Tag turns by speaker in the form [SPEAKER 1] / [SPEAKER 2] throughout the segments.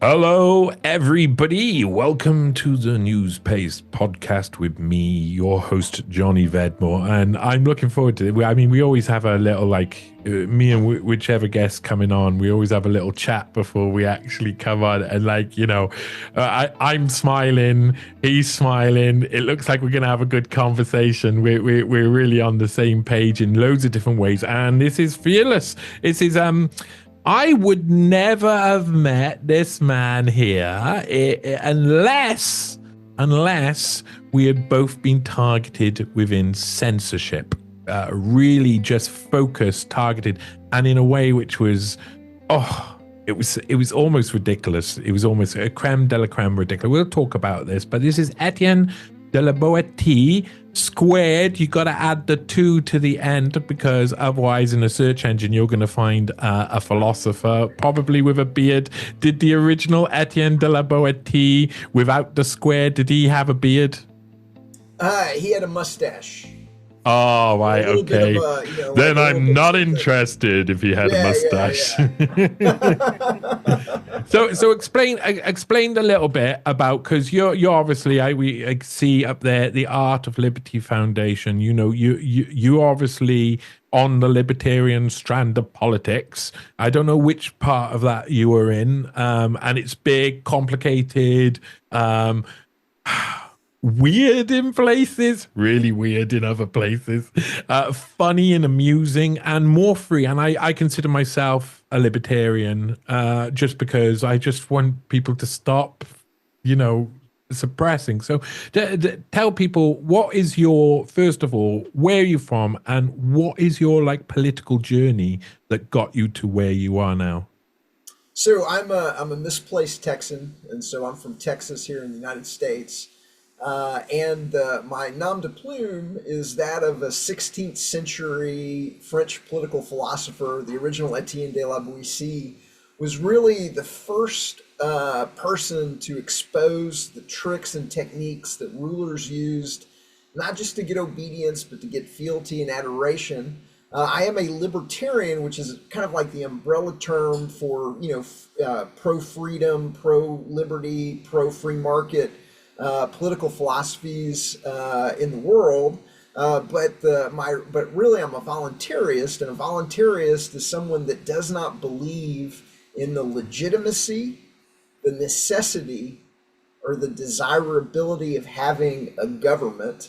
[SPEAKER 1] Hello, everybody. Welcome to the Newspaste podcast with me, your host, Johnny Vedmore. And I'm looking forward to it. I mean, we always have a little, me and whichever guest coming on, we always have a little chat before we actually come on. And, I'm smiling, he's smiling. It looks like we're going to have a good conversation. We're really on the same page in loads of different ways. And this is fearless. This is, I would never have met this man here unless we had both been targeted within censorship, really just focused, targeted, and in a way which was, it was almost ridiculous. It was almost a creme de la creme ridiculous. We'll talk about this, but this is Etienne de la Boetie squared. You got to add the 2 to the end because otherwise in a search engine you're going to find a philosopher probably with a beard. Did the original Etienne de la Boetie without the square, did he have a beard?
[SPEAKER 2] He had a mustache.
[SPEAKER 1] Oh, right, okay. Then I'm not interested if he had a mustache.
[SPEAKER 2] Yeah.
[SPEAKER 1] So explain a little bit about, because you're obviously, we see up there the Art of Liberty Foundation. You know, you obviously on the libertarian strand of politics. I don't know which part of that you were in, and it's big, complicated. Weird in places, really weird in other places, funny and amusing, and more free. And I consider myself a libertarian, just because I just want people to stop, suppressing. So tell people, what is your, first of all, where are you from, and what is your political journey that got you to where you are now?
[SPEAKER 2] So I'm a misplaced Texan, and so I'm from Texas here in the United States. And my nom de plume is that of a 16th century French political philosopher. The original Etienne de la Boetie was really the first person to expose the tricks and techniques that rulers used, not just to get obedience, but to get fealty and adoration. I am a libertarian, which is kind of like the umbrella term for, pro-freedom, pro-liberty, pro-free market political philosophies in the world, but really I'm a voluntarist, and a voluntarist is someone that does not believe in the legitimacy, the necessity, or the desirability of having a government.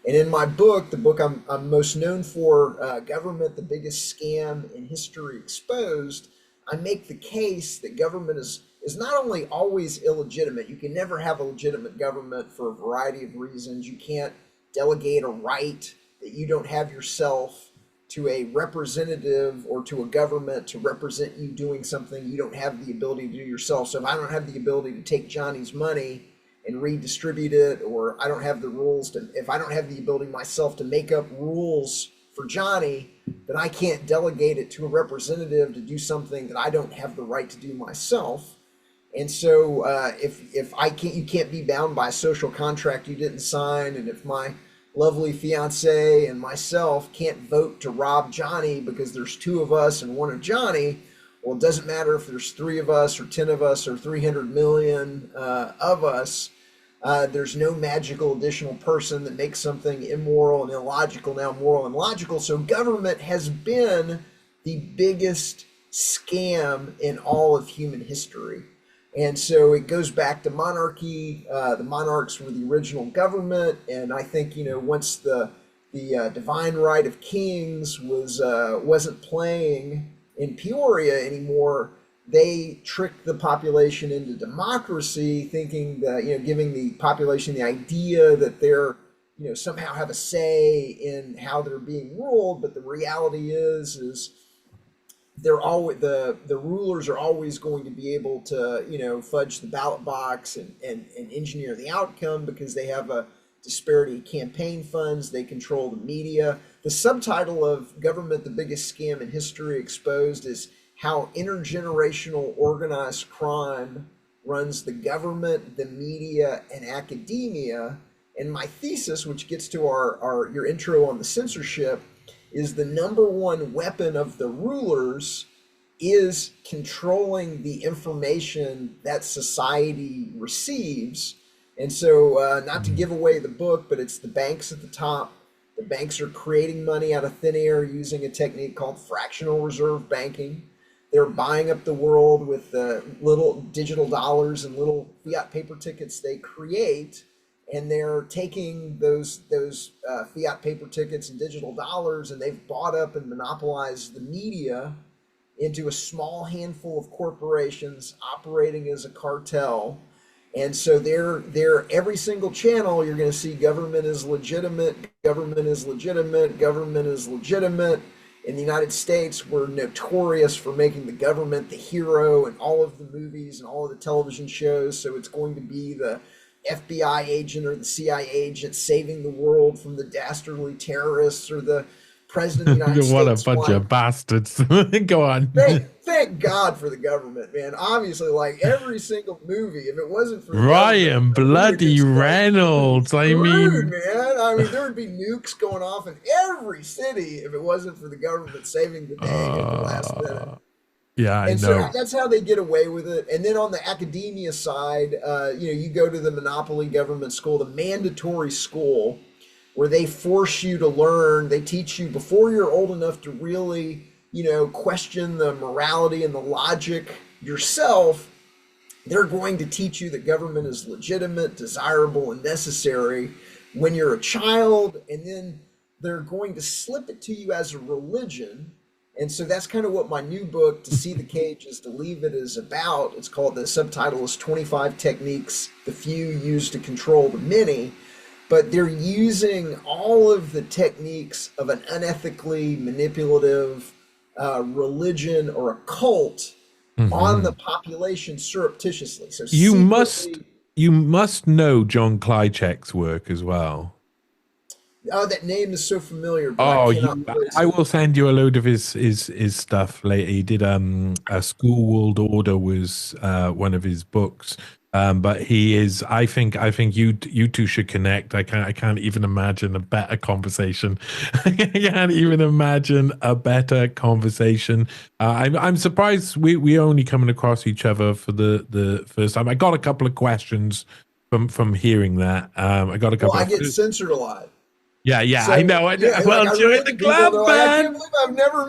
[SPEAKER 2] And in my book, the book I'm most known for, Government, the Biggest Scam in History Exposed, I make the case that government is not only always illegitimate. You can never have a legitimate government for a variety of reasons. You can't delegate a right that you don't have yourself to a representative or to a government to represent you doing something you don't have the ability to do yourself. So if I don't have the ability to take Johnny's money and redistribute it, or I don't have the rules to, if I don't have the ability myself to make up rules for Johnny, then I can't delegate it to a representative to do something that I don't have the right to do myself. And so if I can't, you can't be bound by a social contract you didn't sign. And if my lovely fiance and myself can't vote to rob Johnny because there's 2 of us and 1 of Johnny, well, it doesn't matter if there's 3 of us or 10 of us or 300 million of us. There's no magical additional person that makes something immoral and illogical now moral and logical. So government has been the biggest scam in all of human history. And so it goes back to monarchy. The monarchs were the original government, and I think once the divine right of kings wasn't playing in Peoria anymore, they tricked the population into democracy, thinking that giving the population the idea that they're somehow have a say in how they're being ruled. But the reality is they're always the rulers are always going to be able to fudge the ballot box and engineer the outcome because they have a disparity of campaign funds. They control the media. The subtitle of Government, the Biggest Scam in History Exposed is how intergenerational organized crime runs the government, the media, and academia. And my thesis, which gets to your intro on the censorship, is the number one weapon of the rulers is controlling the information that society receives. And so, not to give away the book, but it's the banks at the top. The banks are creating money out of thin air using a technique called fractional reserve banking. They're buying up the world with little digital dollars and little fiat paper tickets they create, and they're taking those fiat paper tickets and digital dollars, and they've bought up and monopolized the media into a small handful of corporations operating as a cartel. And so they're every single channel you're going to see government is legitimate, government is legitimate, government is legitimate. In the United States, we're notorious for making the government the hero in all of the movies and all of the television shows. So it's going to be the FBI agent or the CIA agent saving the world from the dastardly terrorists, or the president of the United
[SPEAKER 1] What
[SPEAKER 2] States.
[SPEAKER 1] a bunch of bastards. Go on.
[SPEAKER 2] Thank God for the government, man. Obviously, like every single movie, if it wasn't for
[SPEAKER 1] Ryan bloody Reynolds, I mean,
[SPEAKER 2] man, there would be nukes going off in every city if it wasn't for the government saving the day at the last minute.
[SPEAKER 1] Yeah, I know.
[SPEAKER 2] So that's how they get away with it. And then on the academia side, you go to the monopoly government school, the mandatory school, where they force you to learn. They teach you before you're old enough to really, question the morality and the logic yourself. They're going to teach you that government is legitimate, desirable, and necessary when you're a child. And then they're going to slip it to you as a religion. And so that's kind of what my new book, To See the Cage is to Leave It, is about. It's called, the subtitle is 25 Techniques the Few Use to Control the Many. But they're using all of the techniques of an unethically manipulative religion or a cult on the population surreptitiously. So
[SPEAKER 1] you must know John Krychek's work as well.
[SPEAKER 2] Oh, that name is so familiar. But
[SPEAKER 1] I will send you a load of his stuff later. He did A School World Order was one of his books. But he is. I think you two should connect. I can't even imagine a better conversation. I can't even imagine a better conversation. I'm surprised we only coming across each other for the first time. I got a couple of questions from hearing that. I got a couple.
[SPEAKER 2] Well, I get censored a lot.
[SPEAKER 1] Yeah, so, I know. Well, join the club, man.
[SPEAKER 2] I can't believe I've never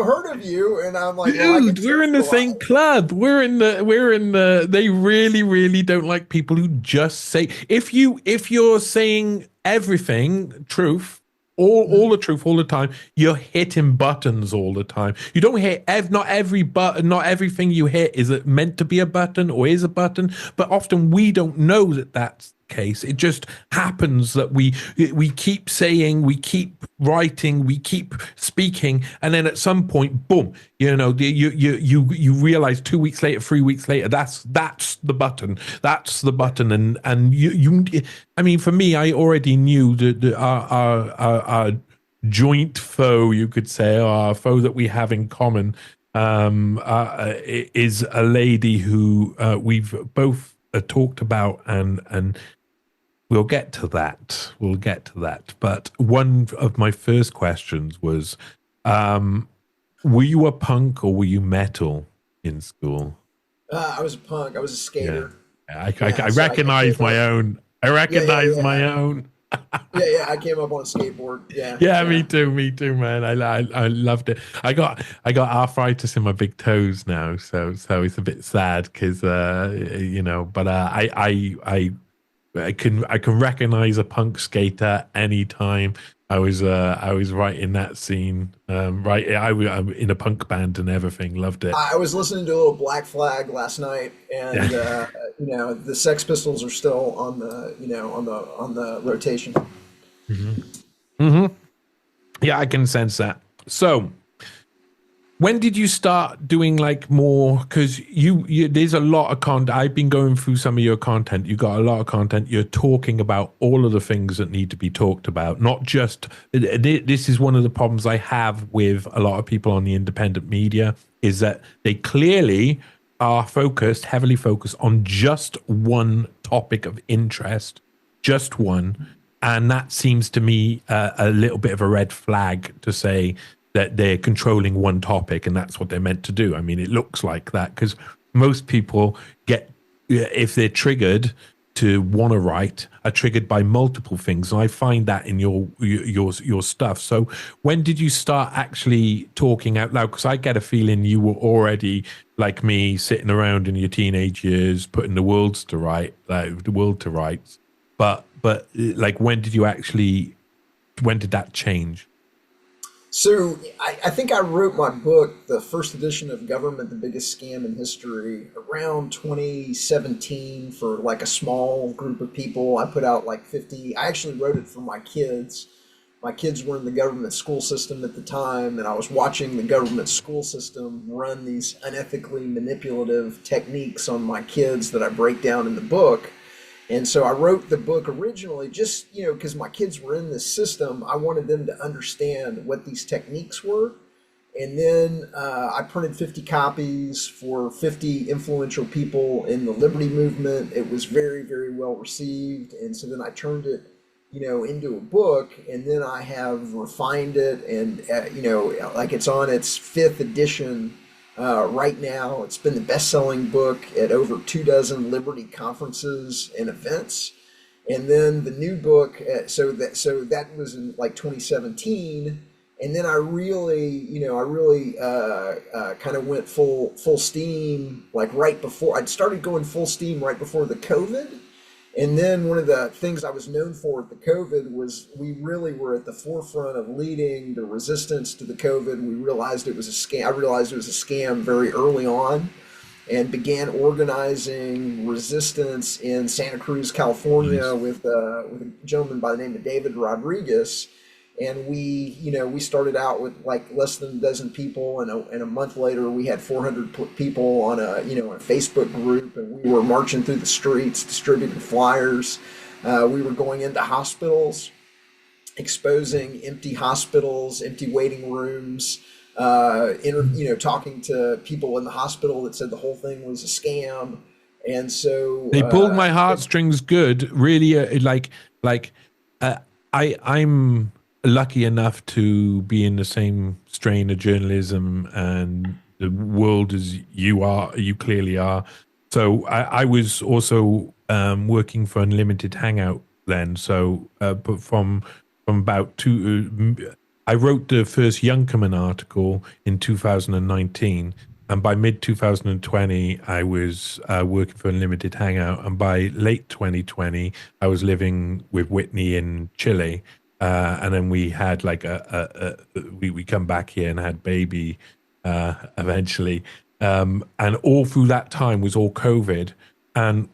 [SPEAKER 2] heard of you. And I'm like,
[SPEAKER 1] dude, we're in the same club. We're in the. They really, really don't like people who just say. If you're saying everything truth, all the truth all the time, you're hitting buttons all the time. You don't hit not every button, not everything you hit is it meant to be a button or is a button. But often we don't know that that's case. It just happens that we keep saying, we keep writing, we keep speaking, and then at some point, boom, you realize 2 weeks later, 3 weeks later, that's the button, and you I mean, for me, I already knew that our joint foe, you could say, or our foe that we have in common, is a lady who we've both talked about, and we'll get to that. But one of my first questions was, were you a punk or were you metal in school?
[SPEAKER 2] I was a punk. I was a skater.
[SPEAKER 1] Yeah. I recognize my own. I recognize my own.
[SPEAKER 2] Yeah. I came up on a skateboard.
[SPEAKER 1] Yeah. Me too, man. I loved it. I got arthritis in my big toes now, so it's a bit sad because but I can recognize a punk skater anytime. I was right in that scene. I'm in a punk band and everything. Loved it.
[SPEAKER 2] I was listening to a little Black Flag last night, and the Sex Pistols are still on the rotation.
[SPEAKER 1] Yeah, I can sense that. So, when did you start doing like more? Because you there's a lot of content. I've been going through some of your content. You got a lot of content. You're talking about all of the things that need to be talked about. Not just this is one of the problems I have with a lot of people on the independent media is that they clearly are heavily focused on just one topic of interest, just one, and that seems to me a little bit of a red flag to say that they're controlling one topic and that's what they're meant to do. I mean, it looks like that because most people get, if they're triggered to want to write, are triggered by multiple things, and I find that in your stuff. So when did you start actually talking out loud? Because I get a feeling you were already like me, sitting around in your teenage years, putting the world to rights. But like, when did you actually? When did that change?
[SPEAKER 2] So I think I wrote my book, the first edition of Government, the Biggest Scam in History, around 2017 for like a small group of people. I put out like 50. I actually wrote it for my kids. My kids were in the government school system at the time, and I was watching the government school system run these unethically manipulative techniques on my kids that I break down in the book. And so I wrote the book originally just, because my kids were in this system. I wanted them to understand what these techniques were. And then I printed 50 copies for 50 influential people in the Liberty movement. It was very, very well received. And so then I turned it, into a book. And then I have refined it and, like it's on its fifth edition right now. It's been the best-selling book at over 24 Liberty conferences and events. And then the new book, so that was in like 2017. And then I really kind of went full steam, like right before I'd started going full steam right before the COVID. And then one of the things I was known for at the COVID was we really were at the forefront of leading the resistance to the COVID. We realized it was a scam. I realized it was a scam very early on and began organizing resistance in Santa Cruz, California with a gentleman by the name of David Rodriguez. And we started out with like less than a dozen people, and a month later we had 400 people on a Facebook group, and we were marching through the streets, distributing flyers. We were going into hospitals, exposing empty hospitals, empty waiting rooms, talking to people in the hospital that said the whole thing was a scam. And so
[SPEAKER 1] they pulled my heartstrings good, really. I'm lucky enough to be in the same strain of journalism and the world as you clearly are. So I was also working for Unlimited Hangout then. So but from about I wrote the first Youngcomen article in 2019, and by mid 2020 I was working for Unlimited Hangout, and by late 2020 I was living with Whitney in Chile. And then we had like we come back here and had baby eventually, and all through that time was all COVID. And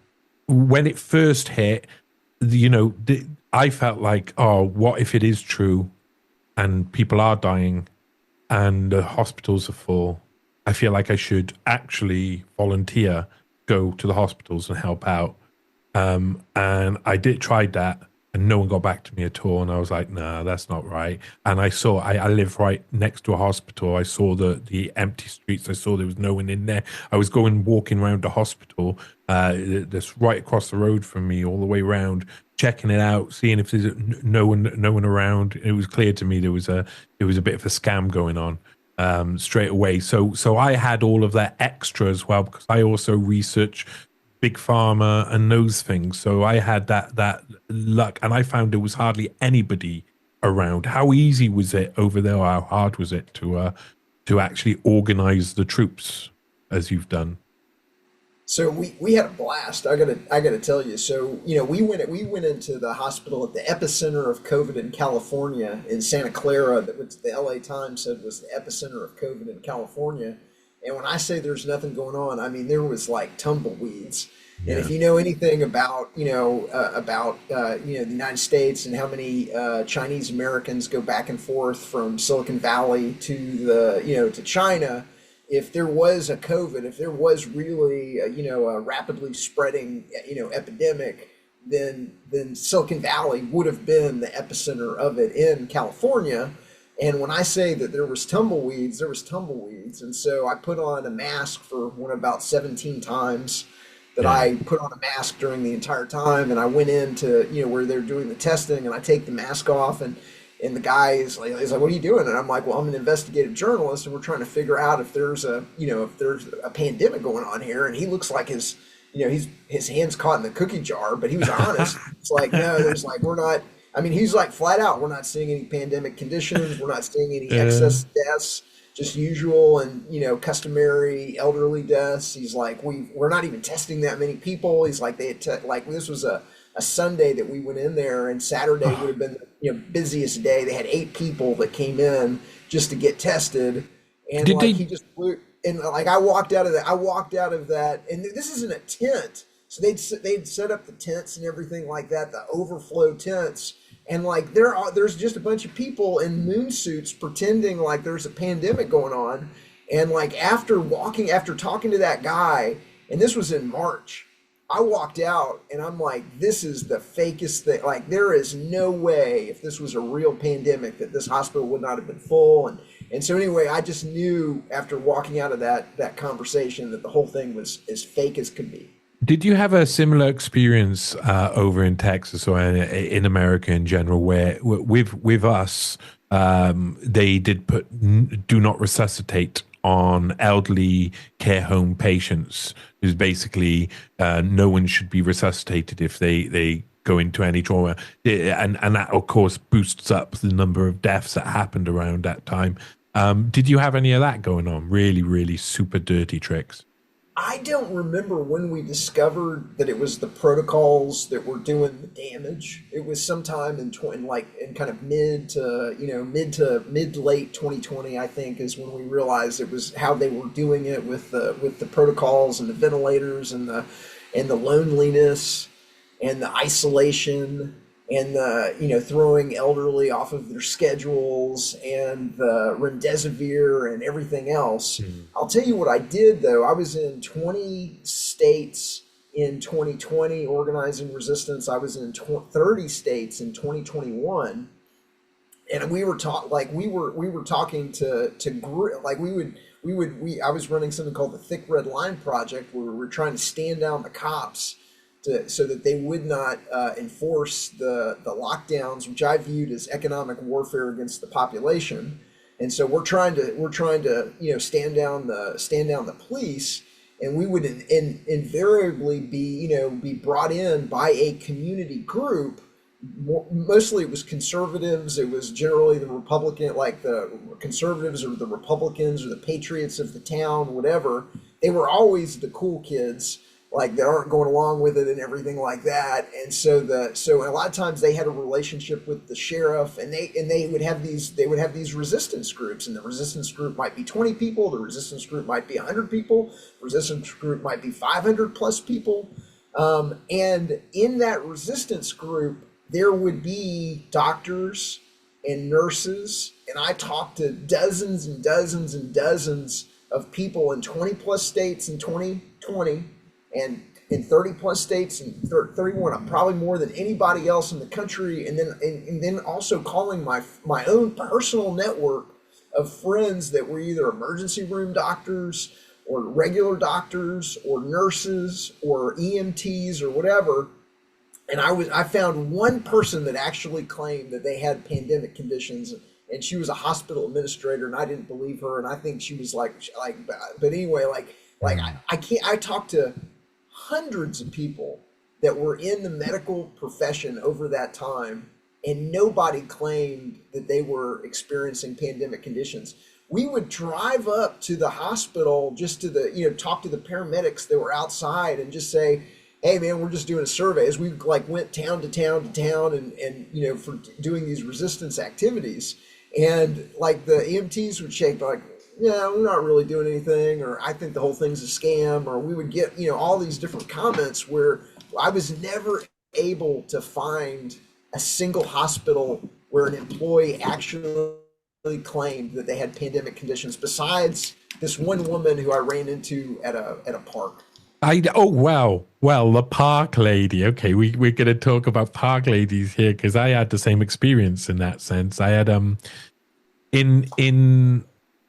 [SPEAKER 1] when it first hit, I felt like, oh, what if it is true, and people are dying, and the hospitals are full? I feel like I should actually volunteer, go to the hospitals and help out. And I tried that. And no one got back to me at all. And I was like, nah, that's not right. And I live right next to a hospital. I saw the empty streets. I saw there was no one in there. I was walking around the hospital that's right across the road from me, all the way around, checking it out, seeing if there's no one around. It was clear to me there was a bit of a scam going on straight away. So I had all of that extra as well, because I also research big pharma and those things. So I had that luck, and I found there was hardly anybody around. How easy was it over there? Or how hard was it to actually organize the troops as you've done?
[SPEAKER 2] So we had a blast. I gotta tell you. So we went into the hospital at the epicenter of COVID in California, in Santa Clara, which the LA Times said was the epicenter of COVID in California. And when I say there's nothing going on, I mean there was like tumbleweeds. Yeah. And if you know anything about the United States and how many Chinese Americans go back and forth from Silicon Valley to to China, if there was a COVID, if there was really a rapidly spreading epidemic, then Silicon Valley would have been the epicenter of it in California. And when I say that there was tumbleweeds, there was tumbleweeds. And so I put on a mask for about 17 times that I put on a mask during the entire time. And I went into, where they're doing the testing, and I take the mask off, and And the guy is like, what are you doing? And I'm like, well, I'm an investigative journalist, and we're trying to figure out if there's a pandemic going on here. And he looks like his hands caught in the cookie jar, but he was honest. It's like, no, there's like, we're not. I mean, he's like flat out, we're not seeing any pandemic conditions. We're not seeing any excess deaths, just usual and customary elderly deaths. He's like, we're not even testing that many people. He's like, like this was a Sunday that we went in there, and Saturday would have been busiest day. They had 8 people that came in just to get tested, and he just flew. And like I walked out of that, and this isn't a tent, so they'd set up the tents and everything like that, the overflow tents, and like there's just a bunch of people in moon suits pretending like there's a pandemic going on, and like after talking to that guy, and this was in March. I walked out and I'm like, this is the fakest thing. Like, there is no way, if this was a real pandemic, that this hospital would not have been full. And so anyway, I just knew after walking out of that conversation that the whole thing was as fake as could be.
[SPEAKER 1] Did you have a similar experience over in Texas or in America in general, where with us, they did put do not resuscitate on elderly care home patients? Is basically no one should be resuscitated if they go into any trauma, and that of course boosts up the number of deaths that happened around that time. Did you have any of that going on? Really, really super dirty tricks?
[SPEAKER 2] I don't remember when we discovered that it was the protocols that were doing the damage. It was sometime in kind of mid to late 2020, I think, is when we realized it was how they were doing it with the protocols and the ventilators and the loneliness and the isolation and the throwing elderly off of their schedules and the remdesivir and everything else. I'll tell you what I did, though. I was in 20 states in 2020 organizing resistance. I was in 30 states in 2021, and we were talking to like I was running something called the Thick Red Line Project, where we were trying to stand down the cops so that they would not enforce the lockdowns, which I viewed as economic warfare against the population. And so we're trying to stand down the police, and we would invariably be brought in by a community group. Mostly it was conservatives. It was generally the Republican, like the conservatives or the Republicans or the patriots of the town, whatever. They were always the cool kids, like that aren't going along with it and everything like that. And so a lot of times they had a relationship with the sheriff, and they would have these resistance groups, and the resistance group might be 20 people, the resistance group might be 100 people, the resistance group might be 500 plus people. And in that resistance group, there would be doctors and nurses, and I talked to dozens and dozens and dozens of people in 20 plus states in 2020, and in 30 plus states and 31, probably more than anybody else in the country. And then also calling my own personal network of friends that were either emergency room doctors or regular doctors or nurses or EMTs or whatever. And I found one person that actually claimed that they had pandemic conditions, and she was a hospital administrator, and I didn't believe her. And I think she was but anyway, I talked to hundreds of people that were in the medical profession over that time, and nobody claimed that they were experiencing pandemic conditions. We would drive up to the hospital just to talk to the paramedics that were outside and just say, hey man, we're just doing a survey, as we went town to town to town and for doing these resistance activities. And the EMTs would shake yeah, we're not really doing anything, or I think the whole thing's a scam, or we would get, all these different comments where I was never able to find a single hospital where an employee actually claimed that they had pandemic conditions, besides this one woman who I ran into at a park.
[SPEAKER 1] Wow. Well, the park lady. Okay, we're going to talk about park ladies here, because I had the same experience in that sense. I had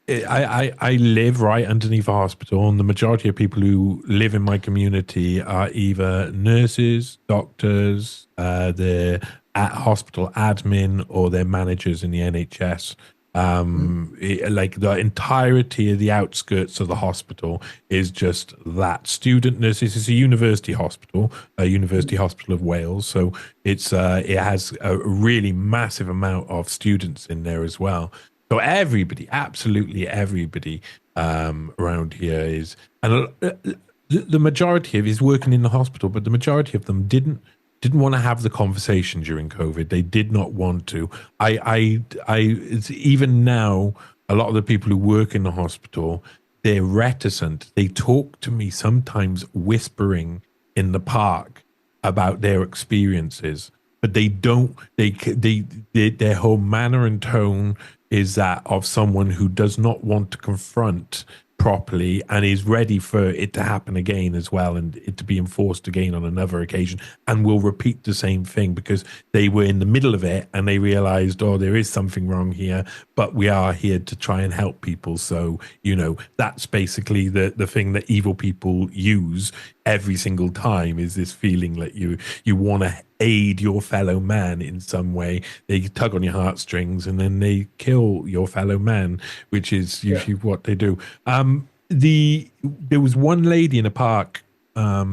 [SPEAKER 1] I live right underneath a hospital, and the majority of people who live in my community are either nurses, doctors, they're at hospital admin or their managers in the NHS. Like the entirety of the outskirts of the hospital is just that student nurse. This is a university hospital, a University Hospital of Wales. So it has a really massive amount of students in there as well. So everybody, absolutely everybody around here is, and the majority of is working in the hospital, but the majority of them didn't want to have the conversation during COVID. They did not want to. It's even now, a lot of the people who work in the hospital, they're reticent. They talk to me sometimes whispering in the park about their experiences, but they don't. Their whole manner and tone is that of someone who does not want to confront properly and is ready for it to happen again as well, and it to be enforced again on another occasion, and will repeat the same thing because they were in the middle of it and they realized, oh, there is something wrong here, but we are here to try and help people. So, that's basically the thing that evil people use every single time, is this feeling that you want to aid your fellow man in some way. They tug on your heartstrings and then they kill your fellow man, which is usually what they do. There was one lady in a park. I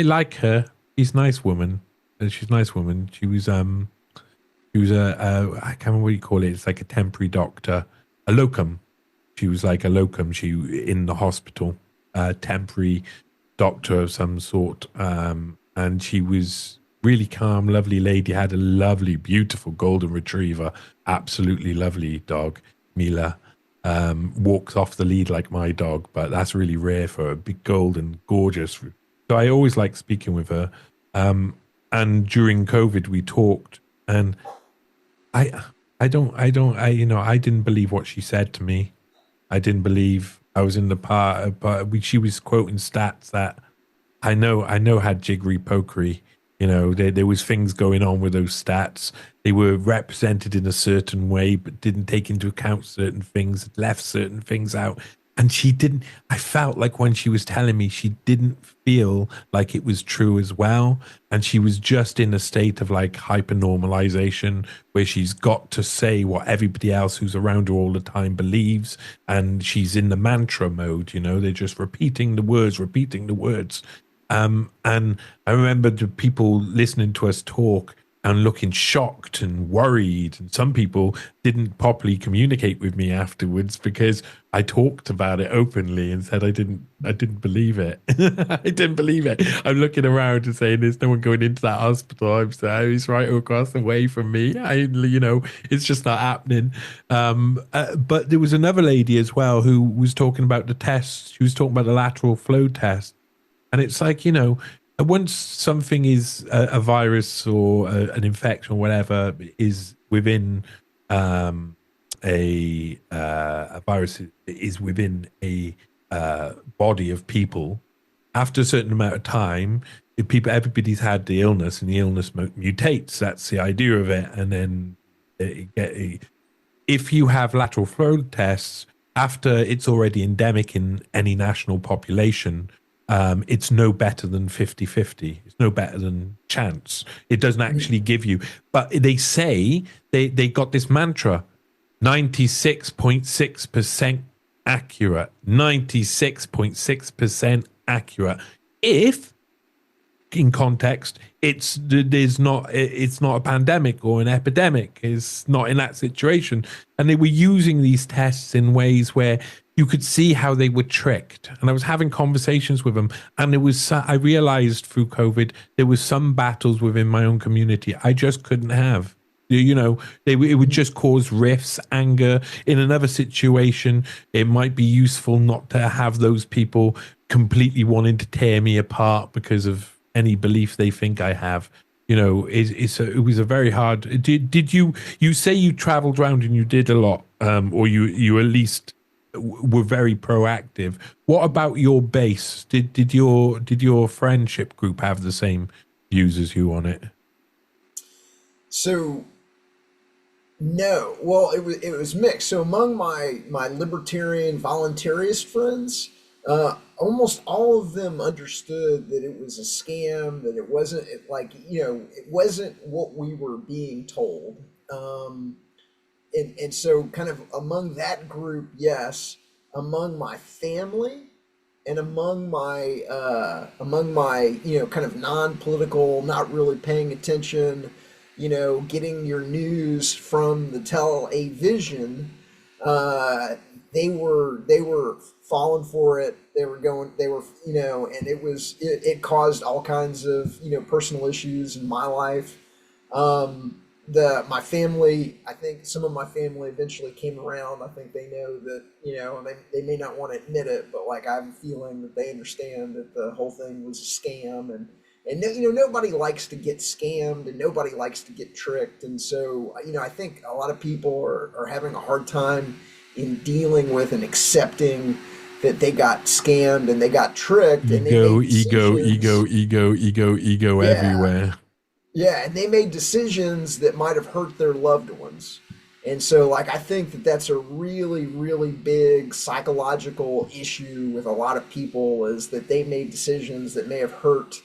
[SPEAKER 1] like her. She's a nice woman. She's a nice woman. She was I can't remember what you call it. It's like a temporary doctor, a locum. She was like a locum. She in the hospital, temporary doctor of some sort. And she was really calm, lovely lady. Had a lovely, beautiful golden retriever. Absolutely lovely dog, Mila. Walks off the lead like my dog, but that's really rare for a big golden, gorgeous. So I always like speaking with her. And during COVID, we talked, and I didn't believe what she said to me. I didn't believe I was in the part, but she was quoting stats that I know had jiggery pokery. There was things going on with those stats. They were represented in a certain way, but didn't take into account certain things, left certain things out. And she didn't, I felt like when she was telling me, she didn't feel like it was true as well. And she was just in a state of like hyper normalization where she's got to say what everybody else who's around her all the time believes. And she's in the mantra mode, they're just repeating the words, repeating the words. And I remember the people listening to us talk and looking shocked and worried. And some people didn't properly communicate with me afterwards because I talked about it openly and said I didn't believe it. I didn't believe it. I'm looking around and saying there's no one going into that hospital. I'm saying it's right across the way from me. It's just not happening. But there was another lady as well who was talking about the tests. She was talking about the lateral flow test. And it's like, once something is a virus or an infection or whatever is within a virus is within a body of people, after a certain amount of time, everybody's had the illness and the illness mutates. That's the idea of it. And then if you have lateral flow tests after it's already endemic in any national population, it's no better than 50-50. It's no better than chance. It doesn't actually give you. But they say they got this mantra, 96.6% accurate. 96.6% accurate. If, in context, it's not a pandemic or an epidemic. It's not in that situation. And they were using these tests in ways where you could see how they were tricked. And I was having conversations with them, and I realized through COVID, there was some battles within my own community I just couldn't have. It would just cause rifts, anger. In another situation, it might be useful not to have those people completely wanting to tear me apart because of any belief they think I have. It was a very hard. Did you say you traveled around and you did a lot, or you at least were very proactive? What about your base? Did your friendship group have the same views as you on it?
[SPEAKER 2] So no, well, it was mixed. So among my libertarian voluntarist friends, Almost all of them understood that it was a scam, that it wasn't it wasn't what we were being told. And so kind of among that group, yes, among my family and among my kind of non-political, not really paying attention, getting your news from the television, they were falling for it. They were going, they were, and it caused all kinds of personal issues in my life. The my family, I think some of my family eventually came around. I think they know that, they may not want to admit it, but like I have a feeling that they understand that the whole thing was a scam. And nobody likes to get scammed and nobody likes to get tricked. And so, I think a lot of people are having a hard time in dealing with and accepting that they got scammed and they got tricked and they
[SPEAKER 1] Ego,
[SPEAKER 2] made
[SPEAKER 1] ego, ego,
[SPEAKER 2] decisions.
[SPEAKER 1] ego, ego, ego
[SPEAKER 2] Yeah.
[SPEAKER 1] everywhere.
[SPEAKER 2] Yeah, and they made decisions that might have hurt their loved ones. And so, like, I think that that's a really, really big psychological issue with a lot of people is that they made decisions that may have hurt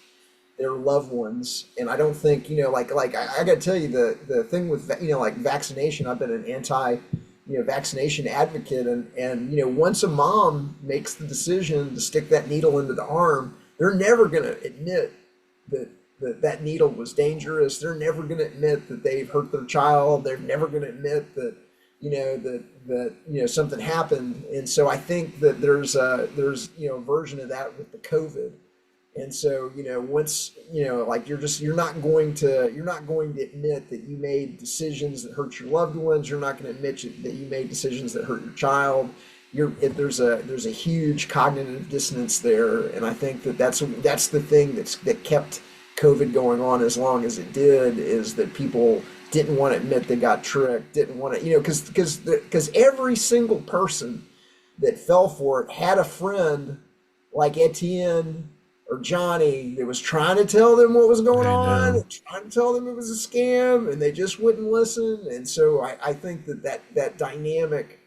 [SPEAKER 2] their loved ones. And I don't think, I got to tell you the thing with, like vaccination, I've been an anti, vaccination advocate. And, once a mom makes the decision to stick that needle into the arm, they're never going to admit that that needle was dangerous. They're never going to admit that they've hurt their child. They're never going to admit that something happened. And so I think that there's a version of that with the COVID. And so once like you're not going to admit that you made decisions that hurt your loved ones. You're not going to admit that you made decisions that hurt your child. There's a huge cognitive dissonance there, and I think that that's the thing that kept COVID going on as long as it did, is that people didn't want to admit they got tricked, didn't want to, because every single person that fell for it had a friend like Etienne or Johnny that was trying to tell them what was going
[SPEAKER 1] I
[SPEAKER 2] on,
[SPEAKER 1] know.
[SPEAKER 2] and trying to tell them it was a scam, and they just wouldn't listen. And so I think that dynamic,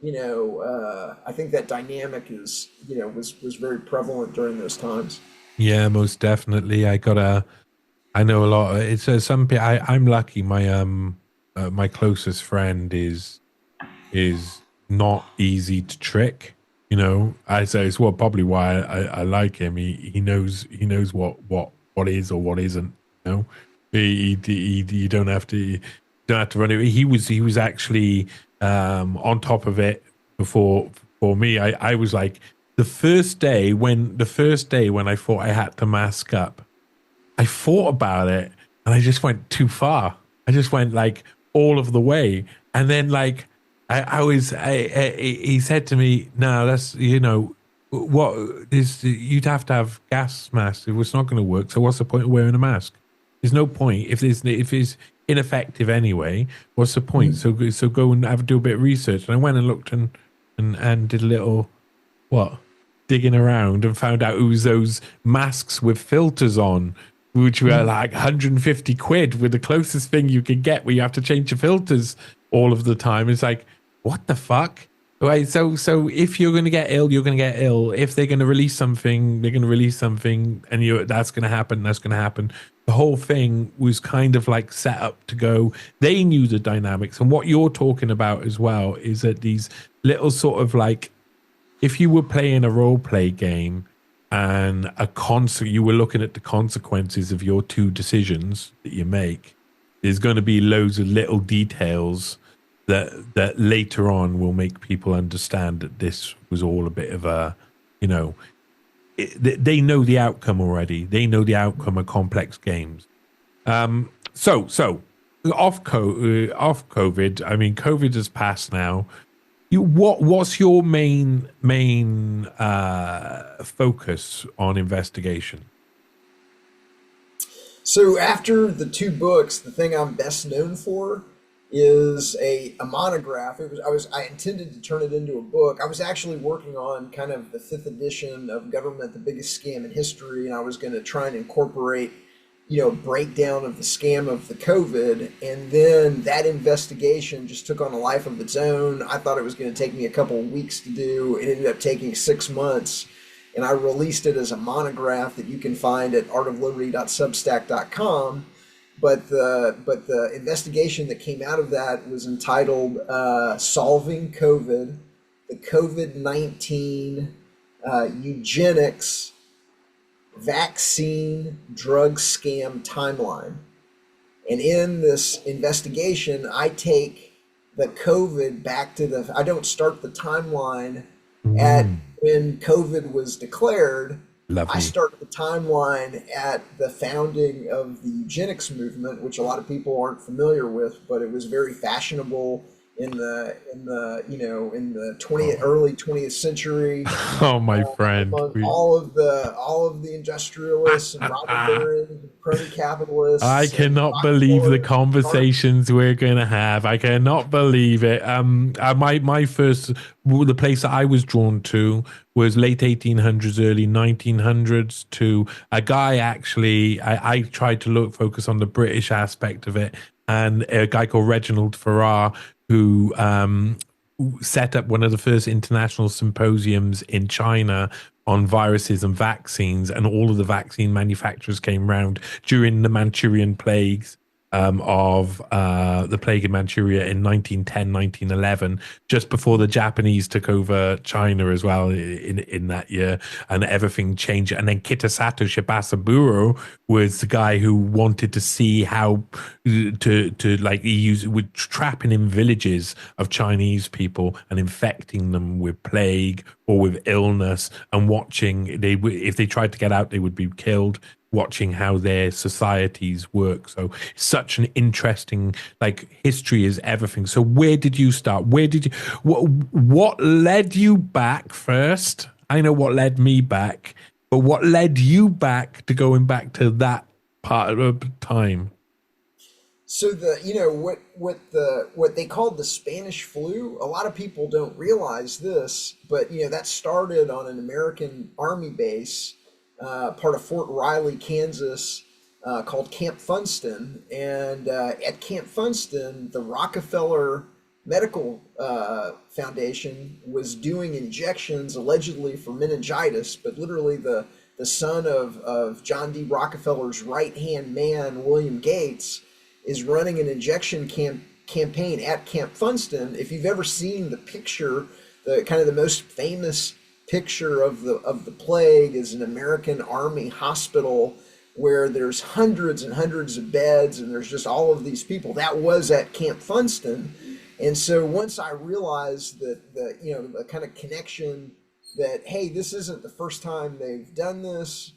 [SPEAKER 2] I think that dynamic was very prevalent during those times.
[SPEAKER 1] Yeah, most definitely. I know a lot. It's some people. I'm lucky. My closest friend is not easy to trick. I say it's what probably why I like him. He knows what is or what isn't. You don't have to run it. He was actually on top of it before for me. I was like the first day when I thought I had to mask up. I thought about it and I just went too far. I just went like all of the way. And then like he said to me, no, that's, what is, you'd have to have gas masks. It was not going to work. So what's the point of wearing a mask? There's no point if it's ineffective anyway. What's the point? So go and do a bit of research. And I went and looked and did a little, what, digging around, and found out it was those masks with filters on, which were like 150 quid, with the closest thing you can get where you have to change your filters all of the time. It's like, what the fuck? Right. So if you're going to get ill, you're going to get ill. If they're going to release something, they're going to release something, and that's going to happen. That's going to happen. The whole thing was kind of like set up to go. They knew the dynamics, and what you're talking about as well is that these little sort of like, if you were playing a role play game and you were looking at the consequences of your two decisions that you make, there's going to be loads of little details that later on will make people understand that this was all a bit of a, they know the outcome already. They know the outcome of complex games. So off COVID. I mean, COVID has passed now. What's your main focus on investigation?
[SPEAKER 2] So after the two books, the thing I'm best known for is a monograph. I intended to turn it into a book. I was actually working on kind of the fifth edition of Government, the Biggest Scam in History, and I was going to try and incorporate breakdown of the scam of the COVID. And then that investigation just took on a life of its own. I thought it was going to take me a couple of weeks to do. It ended up taking 6 months. and I released it as a monograph that you can find at artofliberty.substack.com. But the investigation that came out of that was entitled "Solving COVID: The COVID-19 Eugenics Vaccine Drug Scam Timeline." And in this investigation, I take the COVID back to I don't start the timeline at when COVID was declared. I
[SPEAKER 1] Lovely.
[SPEAKER 2] start the timeline at the founding of the eugenics movement, which a lot of people aren't familiar with, but it was very fashionable in the 20th early 20th century,
[SPEAKER 1] Oh, my friend.
[SPEAKER 2] among all of the industrialists and robber barons and crony
[SPEAKER 1] I
[SPEAKER 2] capitalists and
[SPEAKER 1] cannot believe the
[SPEAKER 2] Rockefellers and
[SPEAKER 1] conversations we're gonna have. I cannot believe it. My first, the place that I was drawn to was late 1800s, early 1900s. To a guy, actually, I tried to focus on the British aspect of it, and a guy called Reginald Farrar, who set up one of the first international symposiums in China on viruses and vaccines, and all of the vaccine manufacturers came round during the Manchurian plagues, of the plague in Manchuria in 1910, 1911, just before the Japanese took over China as well in that year, and everything changed. And then Kitasato Shibasaburo was the guy who wanted to see how to like use with trapping in villages of Chinese people and infecting them with plague or with illness, and watching if they tried to get out, they would be killed, watching how their societies work. So such an interesting, like, history is everything. So where did you start? What led you back first? I know what led me back, but what led you back to going back to that part of time?
[SPEAKER 2] So what they called the Spanish flu, a lot of people don't realize this, but that started on an American Army base, part of Fort Riley, Kansas, called Camp Funston. And at Camp Funston, the Rockefeller Medical Foundation was doing injections allegedly for meningitis, but literally the son of John D. Rockefeller's right-hand man, William Gates, is running an injection campaign at Camp Funston. If you've ever seen the picture, the kind of the most famous picture of the plague is an American Army hospital where there's hundreds and hundreds of beds and there's just all of these people. That was at Camp Funston. And so once I realized that the kind of connection that, hey, this isn't the first time they've done this,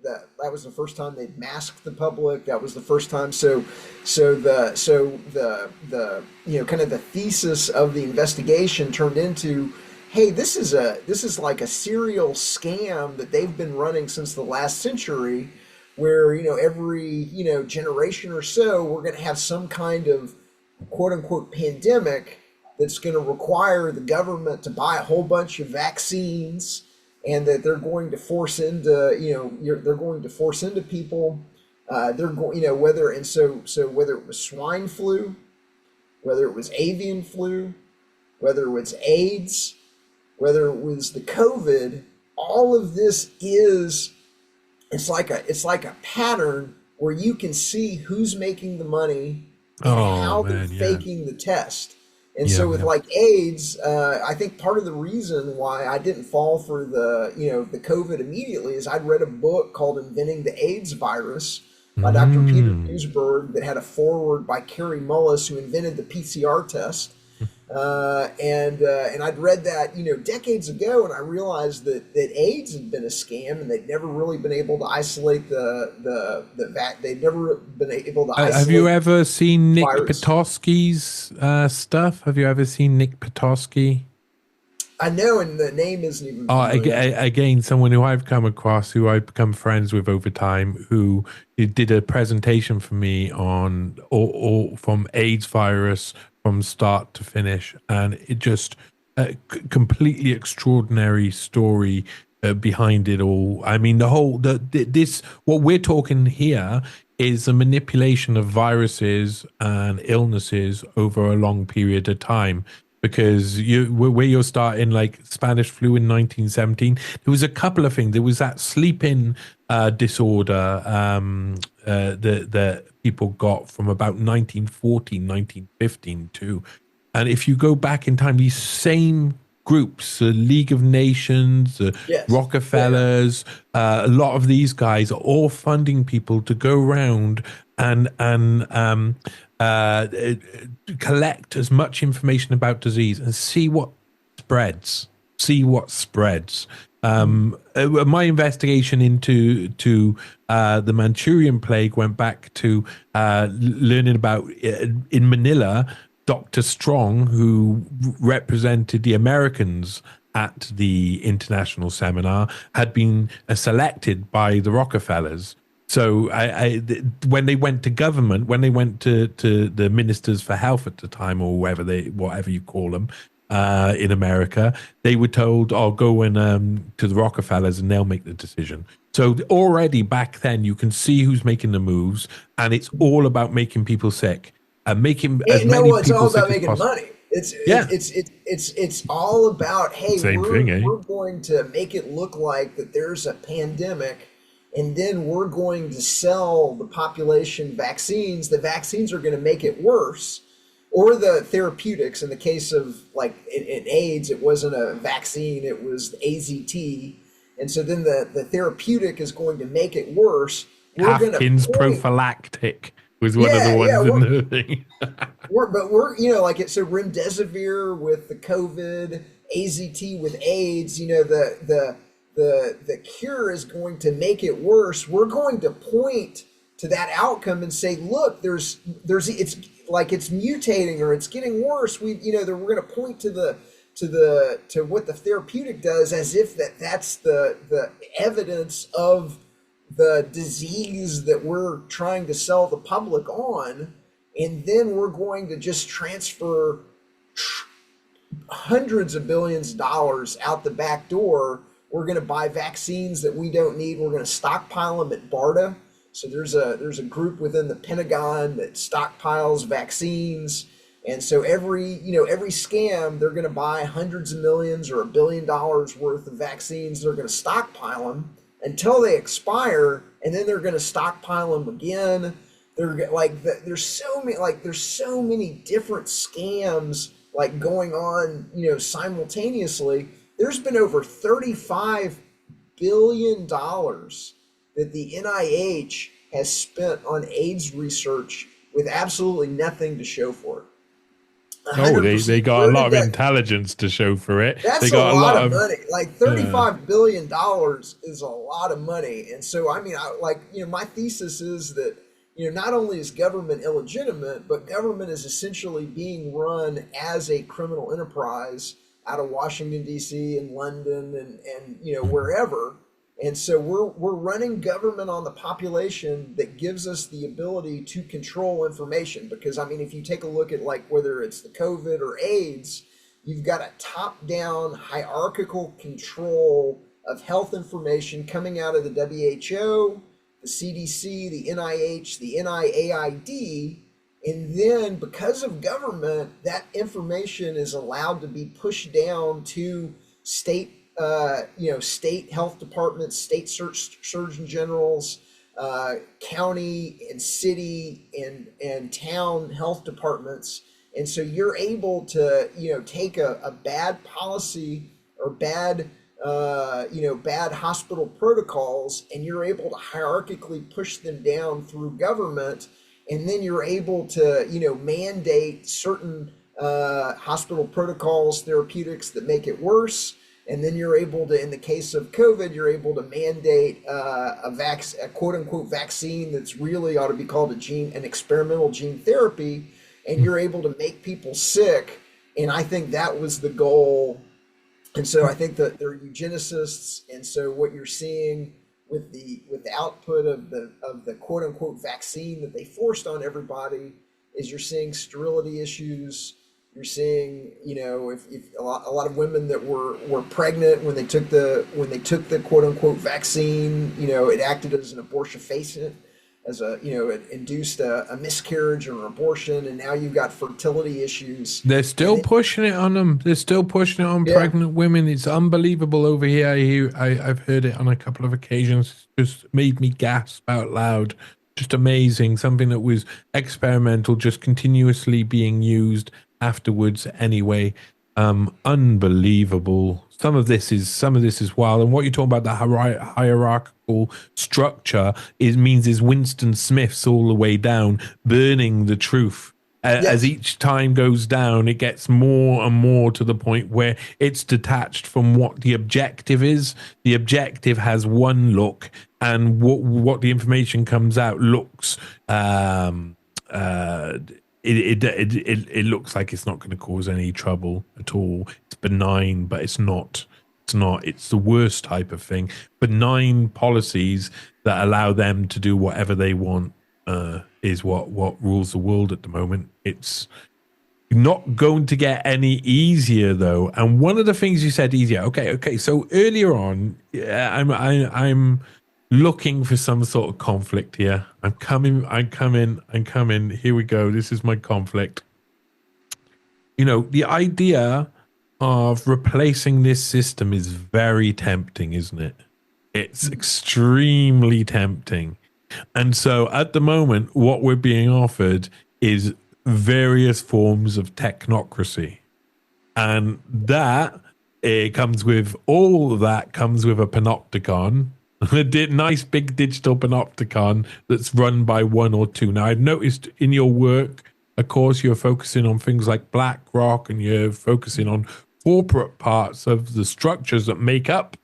[SPEAKER 2] that was the first time they'd masked the public. That was the first time. So the kind of the thesis of the investigation turned into, hey, this is like a serial scam that they've been running since the last century, where every generation or so we're going to have some kind of quote unquote pandemic that's going to require the government to buy a whole bunch of vaccines, and that they're going to force into people. They're going whether and so whether it was swine flu, whether it was avian flu, whether it was AIDS, whether it was the COVID, all of this it's like a pattern where you can see who's making the money and how they're faking the test. And so with like AIDS, I think part of the reason why I didn't fall for the COVID immediately is I'd read a book called Inventing the AIDS Virus by Dr. Peter Duesberg that had a foreword by Carrie Mullis, who invented the PCR test. And I'd read that decades ago, and I realized that AIDS had been a scam, and they'd never really been able to isolate they'd never been able to isolate.
[SPEAKER 1] Have you ever seen Nick
[SPEAKER 2] virus.
[SPEAKER 1] Petoskey's stuff? Have you ever seen Nick Petoskey?
[SPEAKER 2] I know, and the name isn't even familiar.
[SPEAKER 1] Again, someone who I've come across, who I've become friends with over time, who did a presentation for me on all from AIDS virus from start to finish, and it just a completely extraordinary story behind it all. I mean, this what we're talking here is a manipulation of viruses and illnesses over a long period of time. because where you're starting, like Spanish flu in 1917, there was a couple of things. There was that sleeping disorder that people got from about 1914, 1915 too. And if you go back in time, these same groups, the League of Nations, the
[SPEAKER 2] Yes. Yeah.
[SPEAKER 1] Rockefellers, a lot of these guys are all funding people to go around and uh, collect as much information about disease and see what spreads. See what spreads. My investigation into the Manchurian plague went back to learning about in Manila. Dr. Strong, who represented the Americans at the international seminar, had been selected by the Rockefellers. So when they went to government, when they went to the ministers for health at the time, or whatever you call them, in America, they were told, "Oh, go and to the Rockefellers, and they'll make the decision." So already back then, you can see who's making the moves, and it's all about making people sick and making as
[SPEAKER 2] And no,
[SPEAKER 1] many
[SPEAKER 2] well, it's
[SPEAKER 1] people
[SPEAKER 2] all
[SPEAKER 1] sick
[SPEAKER 2] about
[SPEAKER 1] as
[SPEAKER 2] making
[SPEAKER 1] possible.
[SPEAKER 2] money.
[SPEAKER 1] Yeah,
[SPEAKER 2] It's all about, hey,
[SPEAKER 1] same thing, eh?
[SPEAKER 2] we're going to make it look like that there's a pandemic, and then we're going to sell the population vaccines. The vaccines are going to make it worse, or the therapeutics. In the case of like in AIDS, it wasn't a vaccine; it was AZT, and so then the therapeutic is going to make it worse. We're going to
[SPEAKER 1] Haffkins
[SPEAKER 2] point,
[SPEAKER 1] prophylactic was one of the
[SPEAKER 2] yeah, yeah,
[SPEAKER 1] ones in the thing.
[SPEAKER 2] we're like it. So remdesivir with the COVID, AZT with AIDS. The cure is going to make it worse. We're going to point to that outcome and say, look, there's it's like it's mutating or it's getting worse. We're going to point to what the therapeutic does as if that's the evidence of the disease that we're trying to sell the public on, and then we're going to just transfer hundreds of billions of dollars out the back door. We're going to buy vaccines that we don't need. We're going to stockpile them at BARDA. So there's a group within the Pentagon that stockpiles vaccines. And so every scam, they're going to buy hundreds of millions or $1 billion worth of vaccines. They're going to stockpile them until they expire, and then they're going to stockpile them again. They're like there's so many different scams like going on, simultaneously. There's been over $35 billion that the NIH has spent on AIDS research with absolutely nothing to show for it.
[SPEAKER 1] Oh,
[SPEAKER 2] 100%.
[SPEAKER 1] they got a
[SPEAKER 2] Where
[SPEAKER 1] lot
[SPEAKER 2] did
[SPEAKER 1] of
[SPEAKER 2] that
[SPEAKER 1] intelligence to show for it. They
[SPEAKER 2] That's a
[SPEAKER 1] got a
[SPEAKER 2] lot
[SPEAKER 1] lot
[SPEAKER 2] of
[SPEAKER 1] of
[SPEAKER 2] money. Like
[SPEAKER 1] uh,
[SPEAKER 2] $35 billion is a lot of money. And so, I mean, my thesis is that, not only is government illegitimate, but government is essentially being run as a criminal enterprise out of Washington, D.C. and London and wherever. And so we're running government on the population that gives us the ability to control information. Because, I mean, if you take a look at like whether it's the COVID or AIDS, you've got a top-down hierarchical control of health information coming out of the WHO, the CDC, the NIH, the NIAID, and then because of government, that information is allowed to be pushed down to state state health departments, state surgeon generals, county and city and town health departments. And so you're able to, take a bad policy or bad hospital protocols, and you're able to hierarchically push them down through government. And then you're able to, mandate certain hospital protocols, therapeutics that make it worse. And then you're able to, in the case of COVID, you're able to mandate a quote unquote vaccine that's really ought to be called an experimental gene therapy. And you're able to make people sick. And I think that was the goal. And so I think that they're eugenicists. And so what you're seeing with the output of the quote unquote vaccine that they forced on everybody is you're seeing sterility issues. You're seeing, if a lot of women that were pregnant when they took the quote unquote vaccine, it acted as an abortifacient. as a, it induced a miscarriage or an abortion, and now you've got fertility issues.
[SPEAKER 1] They're
[SPEAKER 2] And
[SPEAKER 1] still pushing it on them. They're still pushing it on
[SPEAKER 2] yeah,
[SPEAKER 1] pregnant women. It's unbelievable over here. I've heard it on a couple of occasions. It's just made me gasp out loud. Just amazing. Something that was experimental, just continuously being used afterwards anyway. Unbelievable. Some of this is wild. And what you're talking about, the hierarchical structure, is Winston Smith's all the way down, burning the truth. As
[SPEAKER 2] yes,
[SPEAKER 1] each time goes down, it gets more and more to the point where it's detached from what the objective is. The objective has one look, and what the information comes out looks. It looks like it's not going to cause any trouble at all. It's benign, but it's not. It's not. It's the worst type of thing. Benign policies that allow them to do whatever they want is what rules the world at the moment. It's not going to get any easier though. And one of the things you said, easier. Okay. So earlier on, I'm looking for some sort of conflict here. I'm coming. Here we go. This is my conflict. The idea of replacing this system is very tempting, isn't it? It's extremely tempting. And so at the moment, what we're being offered is various forms of technocracy. And that it comes with all of that comes with a panopticon, a nice big digital panopticon that's run by one or two. Now, I've noticed in your work, of course, you're focusing on things like BlackRock, and you're focusing on corporate parts of the structures that make up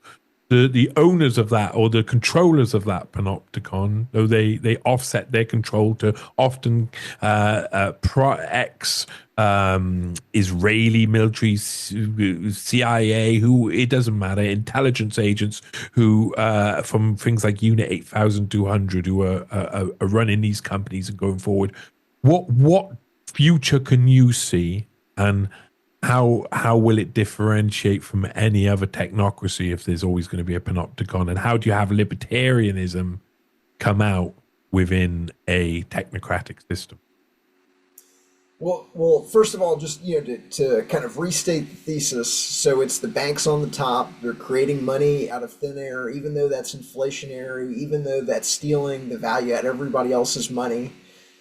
[SPEAKER 1] the owners of that, or the controllers of that panopticon, though they offset their control to often ex Israeli military, CIA, who, it doesn't matter, intelligence agents who from things like Unit 8200 who are running these companies and going forward. What future can you see, and how will it differentiate from any other technocracy if there's always going to be a panopticon? And how do you have libertarianism come out within a technocratic system?
[SPEAKER 2] Well, first of all, just to kind of restate the thesis. So it's the banks on the top. They're creating money out of thin air, even though that's inflationary, even though that's stealing the value out of everybody else's money.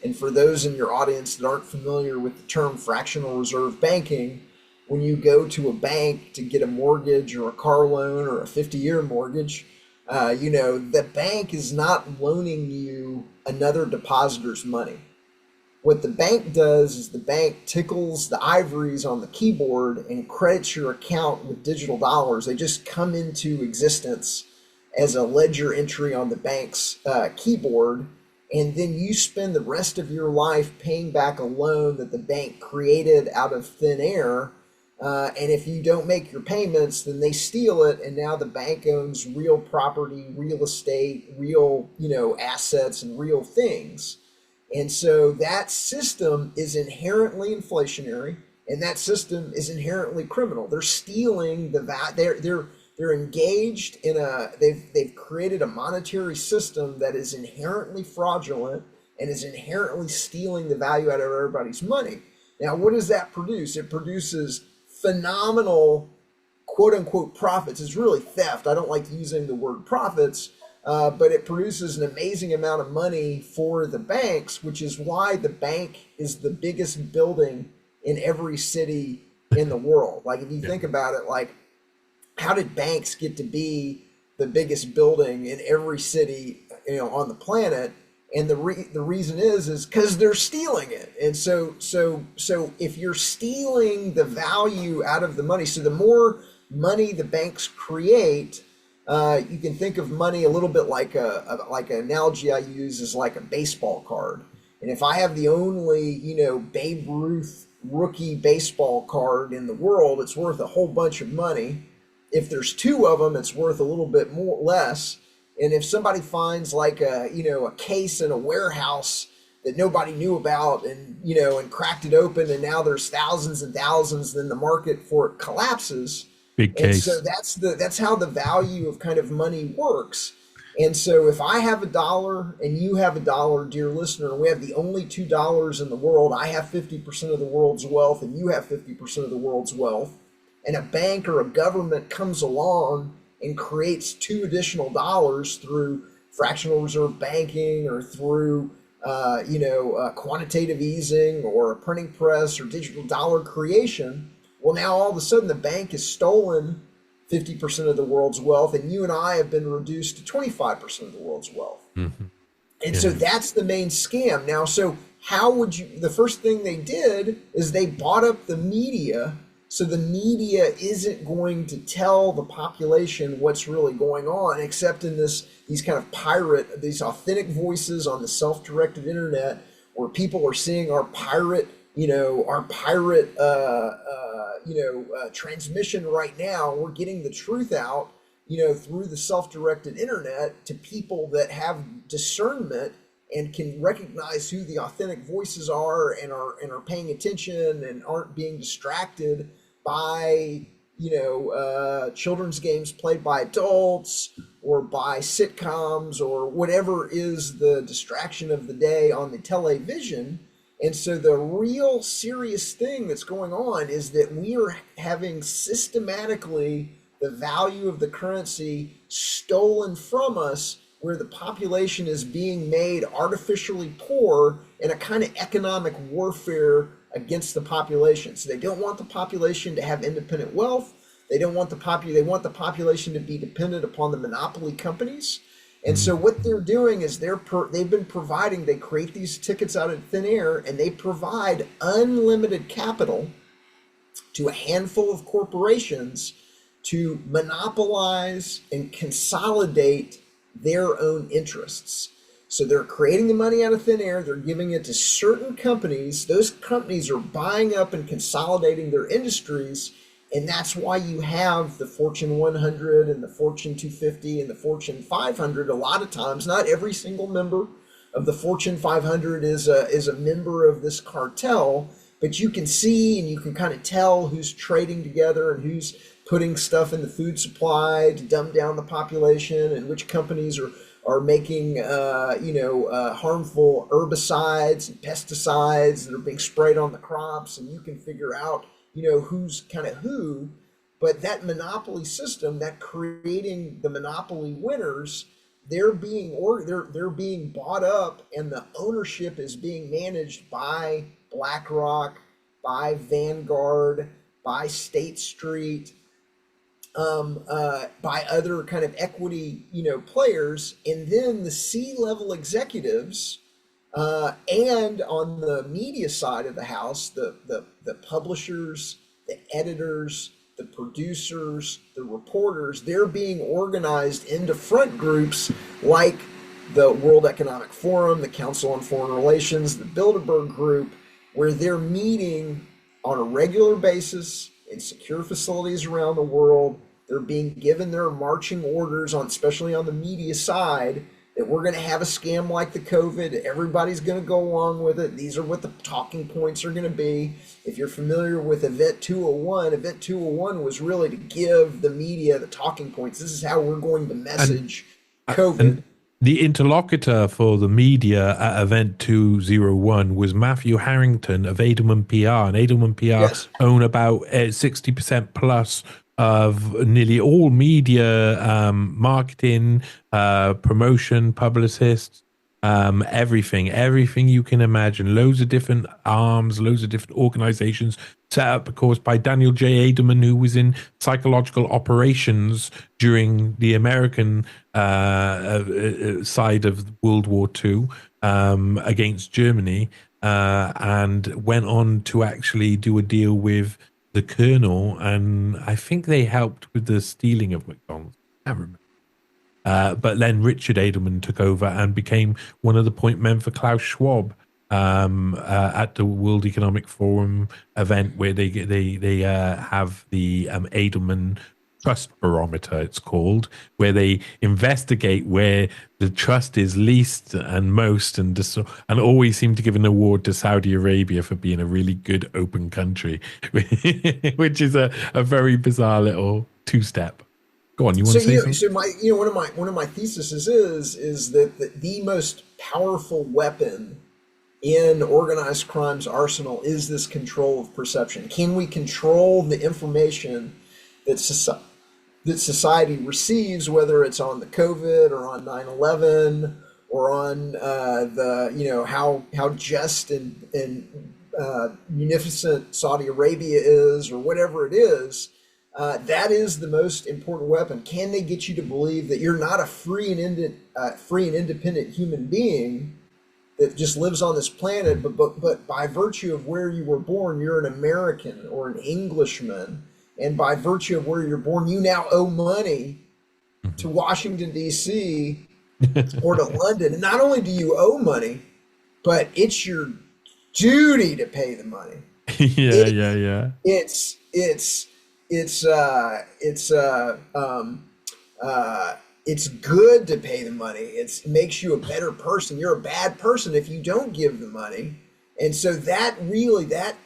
[SPEAKER 2] And for those in your audience that aren't familiar with the term fractional reserve banking, when you go to a bank to get a mortgage or a car loan or a 50-year mortgage, the bank is not loaning you another depositor's money. What the bank does is the bank tickles the ivories on the keyboard and credits your account with digital dollars. They just come into existence as a ledger entry on the bank's keyboard. And then you spend the rest of your life paying back a loan that the bank created out of thin air. And if you don't make your payments, then they steal it. And now the bank owns real property, real estate, real, assets and real things. And so that system is inherently inflationary, and that system is inherently criminal. They're stealing the they're engaged in they've created a monetary system that is inherently fraudulent and is inherently stealing the value out of everybody's money. Now, what does that produce? It produces phenomenal quote unquote profits. It's really theft. I don't like using the word profits, but it produces an amazing amount of money for the banks, which is why the bank is the biggest building in every city in the world. Like, if you think about it, like, how did banks get to be the biggest building in every city, on the planet? And the reason is because they're stealing it. And so if you're stealing the value out of the money, so the more money the banks create, you can think of money a little bit like an analogy I use is like a baseball card. And if I have the only, Babe Ruth rookie baseball card in the world, it's worth a whole bunch of money. If there's two of them, it's worth a little bit less. And if somebody finds like a case in a warehouse that nobody knew about and cracked it open, and now there's thousands and thousands, then the market for it collapses.
[SPEAKER 1] Big
[SPEAKER 2] And
[SPEAKER 1] case.
[SPEAKER 2] so that's how the value of kind of money works. And so if I have a dollar and you have a dollar, dear listener, and we have the only $2 in the world, I have 50% of the world's wealth and you have 50% of the world's wealth, and a bank or a government comes along and creates two additional dollars through fractional reserve banking or through quantitative easing or a printing press or digital dollar creation, well, now all of a sudden the bank has stolen 50% of the world's wealth, and you and I have been reduced to 25% of the world's wealth.
[SPEAKER 1] Mm-hmm.
[SPEAKER 2] And
[SPEAKER 1] Yeah.
[SPEAKER 2] so that's the main scam. Now, so how would you, the first thing they did is they bought up the media. So the media isn't going to tell the population what's really going on, except in these kind of these authentic voices on the self-directed internet, where people are seeing our pirate transmission right now. We're getting the truth out, through the self-directed internet to people that have discernment and can recognize who the authentic voices are and are paying attention and aren't being distracted by children's games played by adults or by sitcoms or whatever is the distraction of the day on the television. And so the real serious thing that's going on is that we are having systematically the value of the currency stolen from us, where the population is being made artificially poor in a kind of economic warfare against the population. So they don't want the population to have independent wealth. They don't want they want the population to be dependent upon the monopoly companies. And so what they're doing is they've been providing, they create these tickets out of thin air, and they provide unlimited capital to a handful of corporations to monopolize and consolidate their own interests. So they're creating the money out of thin air. They're giving it to certain companies. Those companies are buying up and consolidating their industries. And that's why you have the Fortune 100 and the Fortune 250 and the Fortune 500. A lot of times, not every single member of the Fortune 500 is a member of this cartel, but you can see and you can kind of tell who's trading together and who's putting stuff in the food supply to dumb down the population, and which companies are making harmful herbicides and pesticides that are being sprayed on the crops, and you can figure out who's kind of who. But that monopoly system, that creating the monopoly winners, they're being bought up, and the ownership is being managed by BlackRock, by Vanguard, by State Street, by other kind of equity players, and then the C-level executives. And on the media side of the house, the publishers, the editors, the producers, the reporters, they're being organized into front groups like the World Economic Forum, the Council on Foreign Relations, the Bilderberg Group, where they're meeting on a regular basis in secure facilities around the world. They're being given their marching orders, especially on the media side, that we're going to have a scam like the COVID. Everybody's going to go along with it. These are what the talking points are going to be. If you're familiar with Event 201, Event 201 was really to give the media the talking points. This is how we're going to message COVID.
[SPEAKER 1] And the interlocutor for the media at Event 201 was Matthew Harrington of Edelman PR. And Edelman PR
[SPEAKER 2] Yes.
[SPEAKER 1] own about 60% plus of nearly all media, marketing, promotion, publicists, everything you can imagine. Loads of different arms, loads of different organizations set up, of course, by Daniel J. Edelman, who was in psychological operations during the American side of World War II against Germany, and went on to actually do a deal with the Colonel, and I think they helped with the stealing of McDonald's. I can't remember. But then Richard Edelman took over and became one of the point men for Klaus Schwab at the World Economic Forum event, where they have the Edelman Trust Barometer, it's called, where they investigate where the trust is least and most, and always seem to give an award to Saudi Arabia for being a really good open country, which is a very bizarre little two-step. Go on, you want
[SPEAKER 2] So
[SPEAKER 1] to say something?
[SPEAKER 2] one of my theses is that the most powerful weapon in organized crime's arsenal is this control of perception. Can we control the information that society receives, whether it's on the COVID or on 9/11 or on how just and munificent Saudi Arabia is, or whatever it is. That is the most important weapon. Can they get you to believe that you're not a free and independent human being that just lives on this planet, but by virtue of where you were born, you're an American or an Englishman, and by virtue of where you're born, you now owe money to Washington D.C. or to London. And not only do you owe money, but it's your duty to pay the money.
[SPEAKER 1] Yeah,
[SPEAKER 2] It,
[SPEAKER 1] yeah, yeah.
[SPEAKER 2] it's it's it's good to pay the money. It makes you a better person. You're a bad person if you don't give the money. And so that really that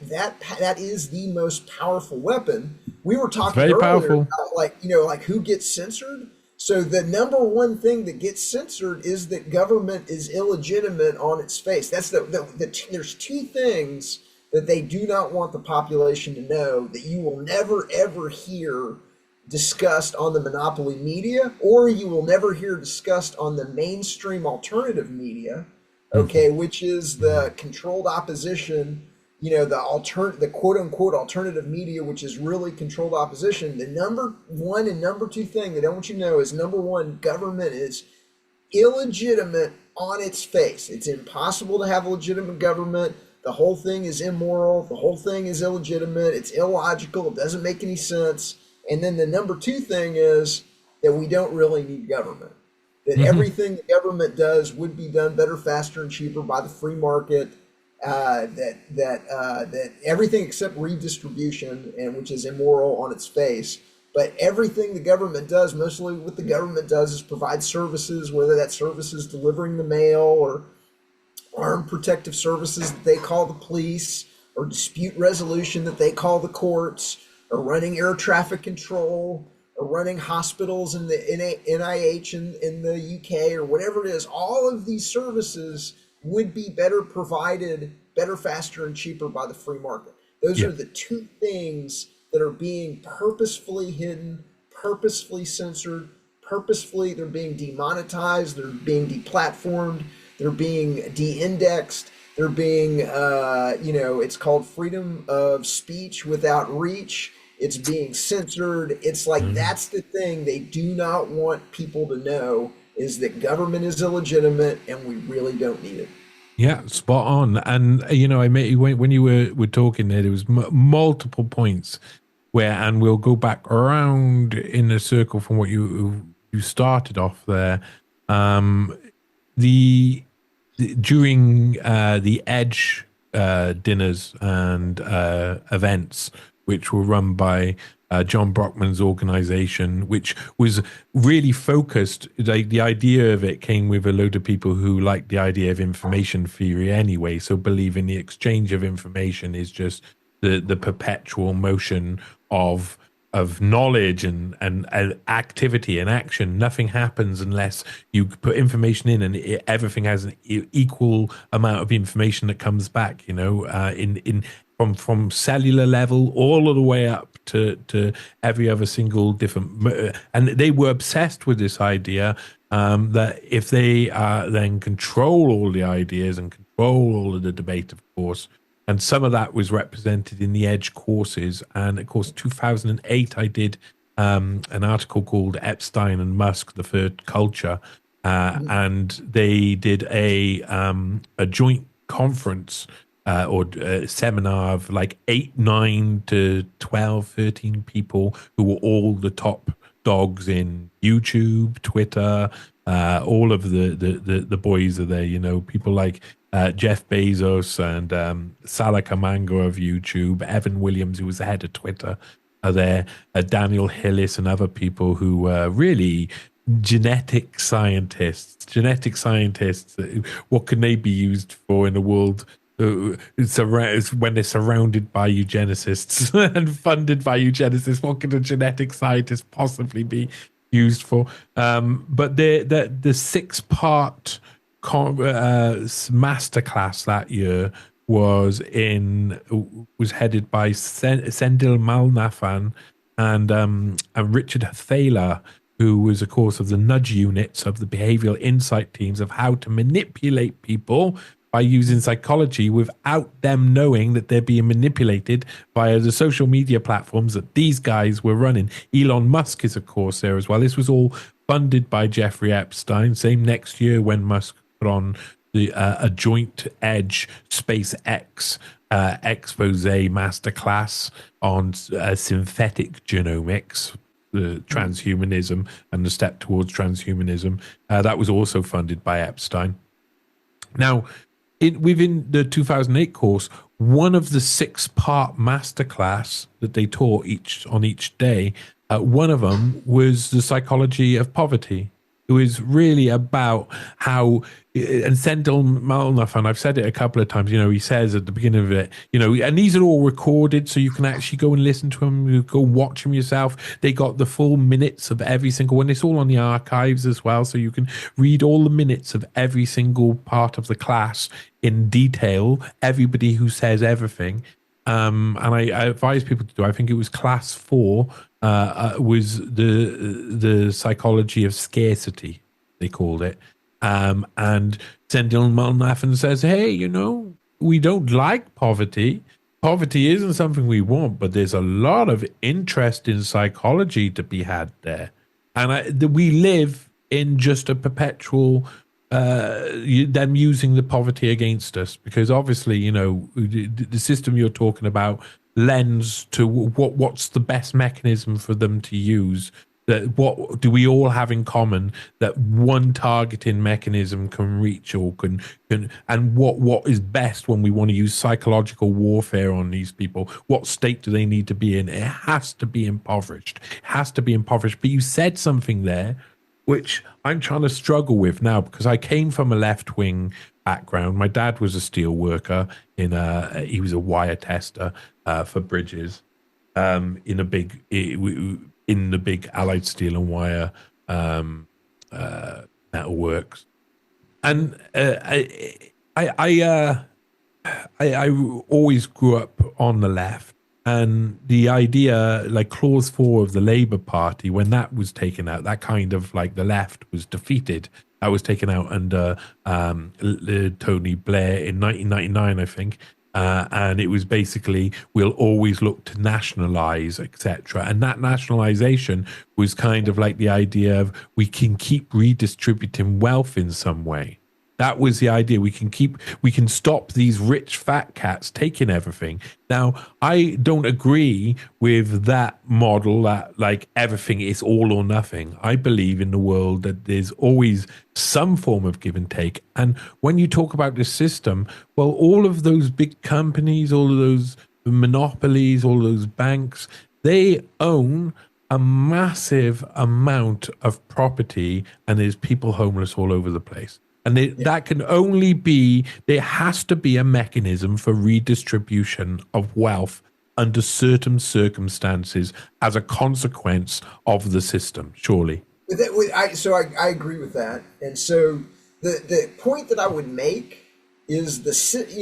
[SPEAKER 2] is the most powerful weapon. We were
[SPEAKER 1] It's
[SPEAKER 2] talking
[SPEAKER 1] very
[SPEAKER 2] earlier
[SPEAKER 1] powerful.
[SPEAKER 2] about like who gets censored. So the number one thing that gets censored is that government is illegitimate on its face. That's there's two things that they do not want the population to know, that you will never ever hear discussed on the monopoly media, or you will never hear discussed on the mainstream alternative media, okay, which is the controlled opposition, the quote unquote alternative media, which is really controlled opposition. The number one and number two thing that I want you to know is, number one, government is illegitimate on its face. It's impossible to have a legitimate government. The whole thing is immoral. The whole thing is illegitimate. It's illogical. It doesn't make any sense. And then the number two thing is that we don't really need government. That everything the government does would be done better, faster, and cheaper by the free market. That everything except redistribution, and which is immoral on its face. But everything the government does, mostly what the government does is provide services, whether that service is delivering the mail or armed protective services that they call the police, or dispute resolution that they call the courts, or running air traffic control, or running hospitals in the NIH in the UK, or whatever it is. All of these services would be better provided, better, faster, and cheaper by the free market. Those
[SPEAKER 1] Yeah.
[SPEAKER 2] are the two things that are being purposefully hidden, purposefully censored, purposefully they're being demonetized, they're being deplatformed, they're being de-indexed, they're being, it's called freedom of speech without reach. It's being censored. It's like, that's the thing they do not want people to know, is that government is illegitimate and we really don't need it.
[SPEAKER 1] Yeah, spot on. And I made when you were talking there was multiple points where, and we'll go back around in a circle from what you started off there. The during the Edge dinners and events, which were run by John Brockman's organization, which was really focused. Like, the idea of it came with a load of people who like the idea of information theory anyway. So believe in the exchange of information is just the perpetual motion of knowledge and activity and action. Nothing happens unless you put information in, and everything has an equal amount of information that comes back. In from cellular level all of the way up to every other single different. And they were obsessed with this idea that if they then control all the ideas and control all of the debate, of course. And some of that was represented in the Edge courses. And of course, 2008, I did an article called Epstein and Musk, the Third Culture. And they did a joint conference or seminar of like 8, 9 to 12, 13 people who were all the top dogs in YouTube, Twitter, all of the boys are there, people like Jeff Bezos and Salah Kamango of YouTube, Evan Williams, who was the head of Twitter, are there, Daniel Hillis and other people who were really genetic scientists. What can they be used for in the world? It's when they're surrounded by eugenicists and funded by eugenicists. What could a genetic scientist possibly be? used for. But the 6-part masterclass that year was headed by Sendil Malnathan and Richard Thaler, who was, of course, of the nudge units of the behavioral insight teams of how to manipulate people by using psychology without them knowing that they're being manipulated via the social media platforms that these guys were running. Elon Musk is, of course, there as well. This was all funded by Jeffrey Epstein. Same next year when Musk put on a joint edge SpaceX expose masterclass on synthetic genomics, transhumanism, and the step towards transhumanism. That was also funded by Epstein. Now, within the 2008 course, one of the 6-part masterclass that they taught on each day, one of them was the psychology of poverty. It was really about how, and Sendil Malnathan, I've said it a couple of times, he says at the beginning of it, and these are all recorded, so you can actually go and listen to them, you go watch them yourself. They got the full minutes of every single one. It's all on the archives as well, so you can read all the minutes of every single part of the class in detail, everybody who says everything. And I advise people to do, I think it was class 4, was the psychology of scarcity, they called it. And Sendil Malnathan says, hey, we don't like poverty. Poverty isn't something we want, but there's a lot of interest in psychology to be had there. And we live in just a perpetual them using the poverty against us, because obviously, the system you're talking about lends to what's the best mechanism for them to use. That what do we all have in common that one targeting mechanism can reach, or can and what is best when we want to use psychological warfare on these people? What state do they need to be in? It has to be impoverished. It has to be impoverished. But you said something there which I'm trying to struggle with now, because I came from a left-wing background. My dad was a steel worker he was a wire tester for bridges in the big Allied Steel and Wire metalworks. And I always grew up on the left. And the idea, like clause 4 of the Labour Party, when that was taken out, that kind of like the left was defeated. That was taken out under Tony Blair in 1999, I think. And it was basically, we'll always look to nationalize, etc. And that nationalization was kind of like the idea of we can keep redistributing wealth in some way. That was the idea. We can stop these rich fat cats taking everything. Now, I don't agree with that model that like everything is all or nothing. I believe in the world that there's always some form of give and take. And when you talk about the system, well, all of those big companies, all of those monopolies, all those banks, they own a massive amount of property, and there's people homeless all over the place. And that can only be, there has to be a mechanism for redistribution of wealth under certain circumstances as a consequence of the system, surely.
[SPEAKER 2] I agree with that. And so the point that I would make is a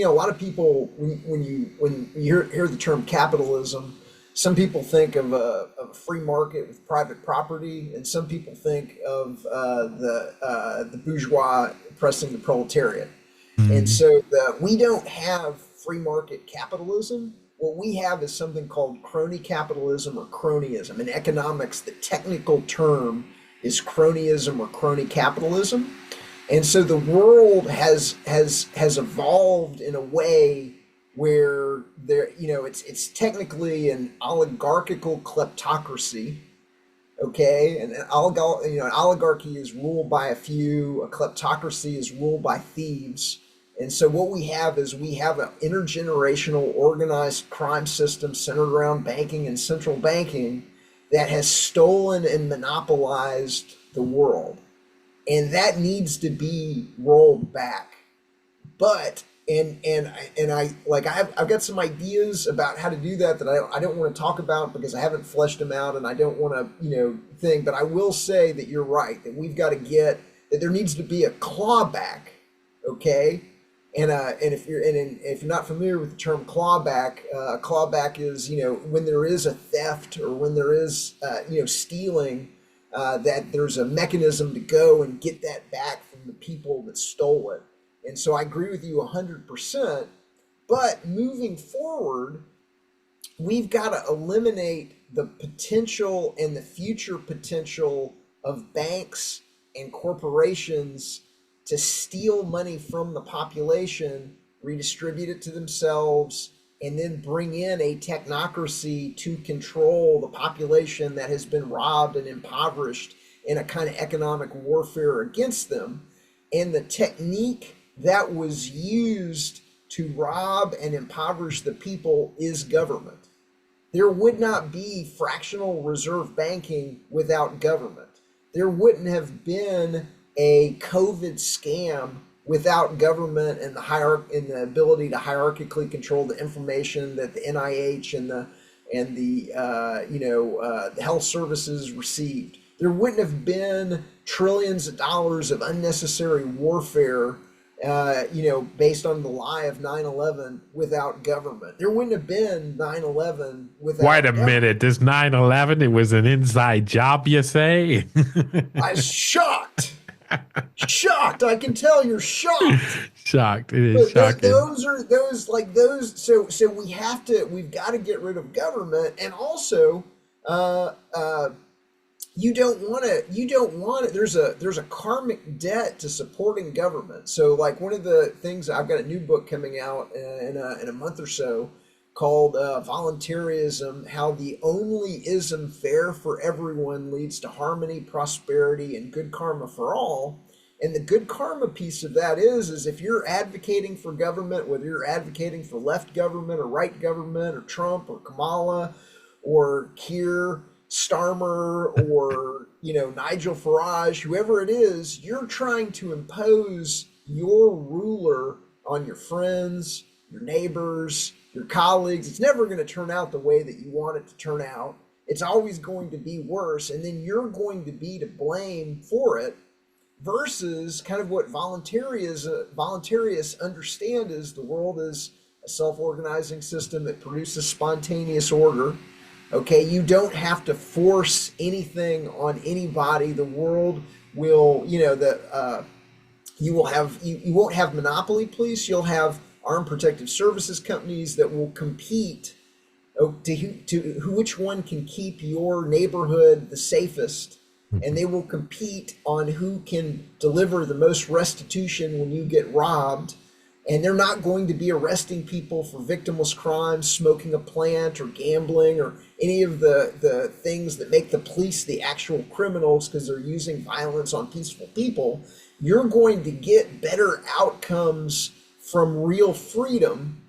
[SPEAKER 2] lot of people, when you hear the term capitalism, some people think of a free market with private property, and some people think of the bourgeois oppressing the proletariat. Mm-hmm. And so we don't have free market capitalism. What we have is something called crony capitalism or cronyism. In economics, the technical term is cronyism or crony capitalism. And so the world has evolved in a way where it's technically an oligarchical kleptocracy, okay? And an oligarchy is ruled by a few, a kleptocracy is ruled by thieves. And so what we have is an intergenerational organized crime system centered around banking and central banking that has stolen and monopolized the world. And that needs to be rolled back. But And I like I've got some ideas about how to do that I don't want to talk about because I haven't fleshed them out, and I don't want to think. But I will say that you're right, that we've got to get that there needs to be a clawback, okay? And if you're not familiar with the term clawback, clawback is when there is a theft or when there is stealing, that there's a mechanism to go and get that back from the people that stole it. And so I agree with you 100%. But moving forward, we've got to eliminate the potential and the future potential of banks and corporations to steal money from the population, redistribute it to themselves, and then bring in a technocracy to control the population that has been robbed and impoverished in a kind of economic warfare against them. And the technique that was used to rob and impoverish the people is government. There would not be fractional reserve banking without government. There wouldn't have been a COVID scam without government and the ability to hierarchically control the information that the NIH and the health services received. There wouldn't have been trillions of dollars of unnecessary warfare, based on the lie of 9/11 without government. There wouldn't have been 9/11 without
[SPEAKER 1] Wait a
[SPEAKER 2] government.
[SPEAKER 1] minute. This 9/11, it was an inside job, you say?
[SPEAKER 2] I'm shocked. Shocked. I can tell you're shocked.
[SPEAKER 1] Shocked. It is shocking.
[SPEAKER 2] So we've got to get rid of government. And also, you don't want to, there's a karmic debt to supporting government. So like one of the things, I've got a new book coming out in a month or so called Voluntarism, How the Only Ism Fair for Everyone Leads to Harmony, Prosperity, and Good Karma for All. And the good karma piece of that is if you're advocating for government, whether you're advocating for left government or right government or Trump or Kamala or Keir Starmer or Nigel Farage, whoever it is, you're trying to impose your ruler on your friends, your neighbors, your colleagues. It's never going to turn out the way that you want it to turn out. It's always going to be worse, and then you're going to be to blame for it. Versus kind of what voluntarists understand is the world is a self-organizing system that produces spontaneous order. Okay, you don't have to force anything on anybody. The world will, you won't have monopoly police. You'll have armed protective services companies that will compete to which one can keep your neighborhood the safest. And they will compete on who can deliver the most restitution when you get robbed. And they're not going to be arresting people for victimless crimes, smoking a plant or gambling or any of the things that make the police the actual criminals because they're using violence on peaceful people. You're going to get better outcomes from real freedom,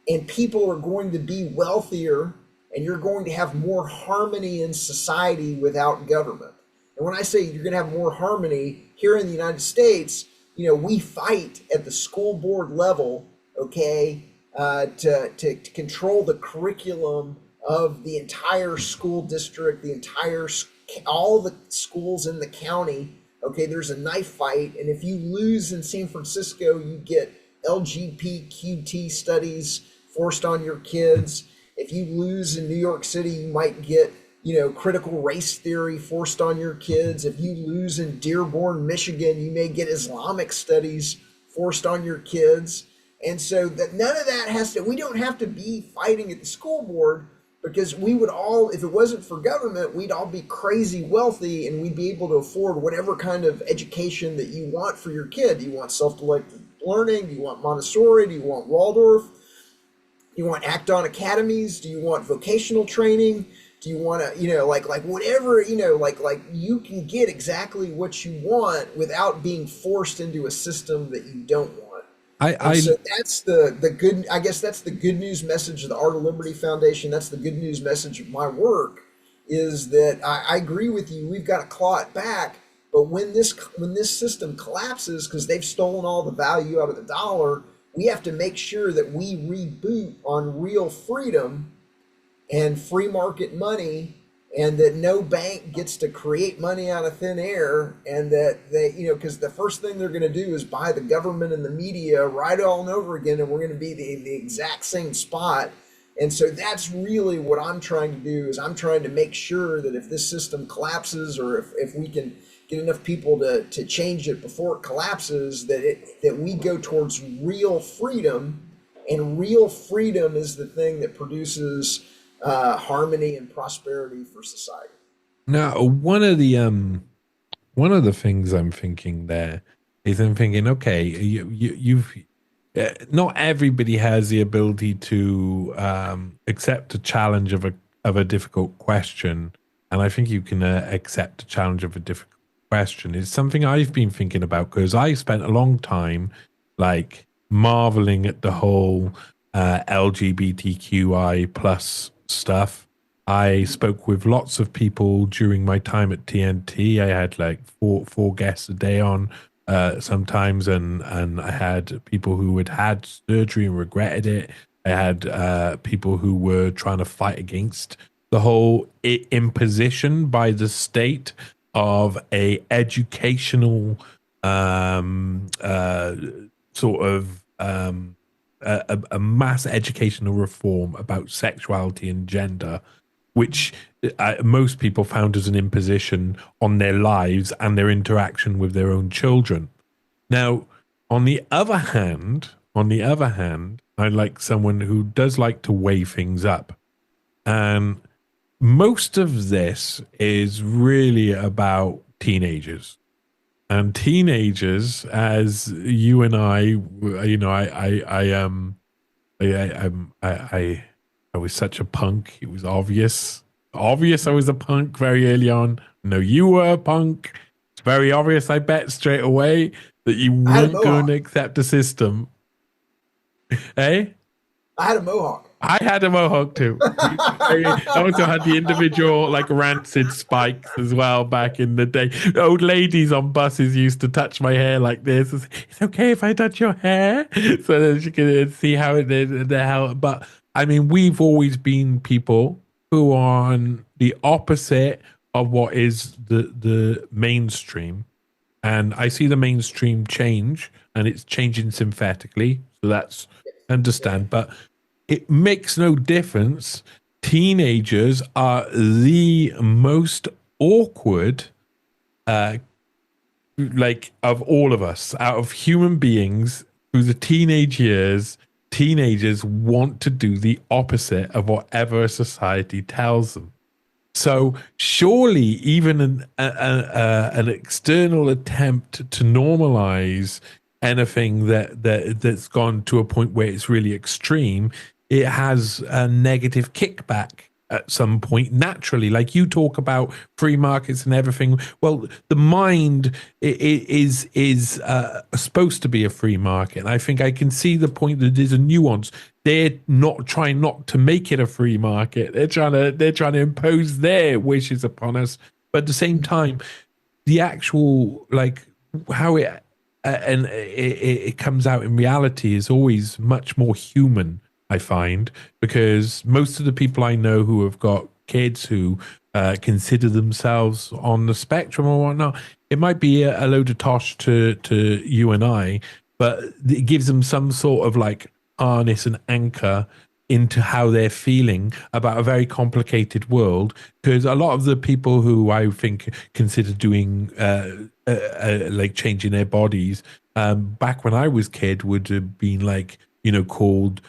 [SPEAKER 2] and people are going to be wealthier, and you're going to have more harmony in society without government. And when I say you're going to have more harmony here in the United States, we fight at the school board level, okay, to control the curriculum of the entire school district, all the schools in the county. Okay, there's a knife fight, and if you lose in San Francisco, you get LGBTQT studies forced on your kids. If you lose in New York City, you might get critical race theory forced on your kids. If you lose in Dearborn, Michigan, you may get Islamic studies forced on your kids. And so that none of that we don't have to be fighting at the school board, because we would all, if it wasn't for government, we'd all be crazy wealthy and we'd be able to afford whatever kind of education that you want for your kid. Do you want self-directed learning? Do you want Montessori? Do you want Waldorf? Do you want act-on academies? Do you want vocational training? Do you want to, like whatever, like you can get exactly what you want without being forced into a system that you don't want. So that's the good, I guess that's the good news message of the Art of Liberty Foundation. That's the good news message of my work, is that I agree with you. We've got to claw it back. But when this system collapses, because they've stolen all the value out of the dollar, we have to make sure that we reboot on real freedom and free market money, and that no bank gets to create money out of thin air, and that they, because the first thing they're going to do is buy the government and the media right all and over again, and we're going to be the exact same spot. And so that's really what I'm trying to do, is I'm trying to make sure that if this system collapses, or if we can get enough people to change it before it collapses, that we go towards real freedom. And real freedom is the thing that produces harmony and prosperity for society.
[SPEAKER 1] Now, one of the things I'm thinking there is I'm thinking, okay, you've not everybody has the ability to accept a challenge of a difficult question, and I think you can accept a challenge of a difficult question. It's something I've been thinking about because I spent a long time like marveling at the whole LGBTQI plus stuff. I spoke with lots of people during my time at TNT. I had like four guests a day on sometimes, and I had people who had surgery and regretted it. I had people who were trying to fight against the whole imposition by the state of a educational sort of a mass educational reform about sexuality and gender, which most people found as an imposition on their lives and their interaction with their own children. Now, on the other hand, I like someone who does like to weigh things up. And most of this is really about teenagers. And teenagers, as you and I was such a punk. It was obvious. Obvious I was a punk very early on. No, you were a punk. It's very obvious, I bet, straight away that you weren't going to accept the system. Eh?
[SPEAKER 2] I had a mohawk.
[SPEAKER 1] I had a mohawk too. I also had the individual like rancid spikes as well back in the day. Old ladies on buses used to touch my hair like this. It's okay if I touch your hair, so that you can see how it is. But I mean, we've always been people who are on the opposite of what is the mainstream, and I see the mainstream change, and it's changing synthetically. So that's understand, but it makes no difference. Teenagers are the most awkward, like of all of us, out of human beings through the teenage years. Teenagers want to do the opposite of whatever society tells them. So surely even an external attempt to normalize anything that's gone to a point where it's really extreme, it has a negative kickback at some point naturally. Like you talk about free markets and everything. Well, the mind is supposed to be a free market, and I think I can see the point that there's a nuance. They're not trying not to make it a free market. They're trying to impose their wishes upon us. But at the same time, the actual like how it comes out in reality is always much more human, I find, because most of the people I know who have got kids who consider themselves on the spectrum or whatnot, it might be a load of tosh to you and I, but it gives them some sort of like harness and anchor into how they're feeling about a very complicated world. Because a lot of the people who I think consider doing like changing their bodies back when I was kid would have been like, called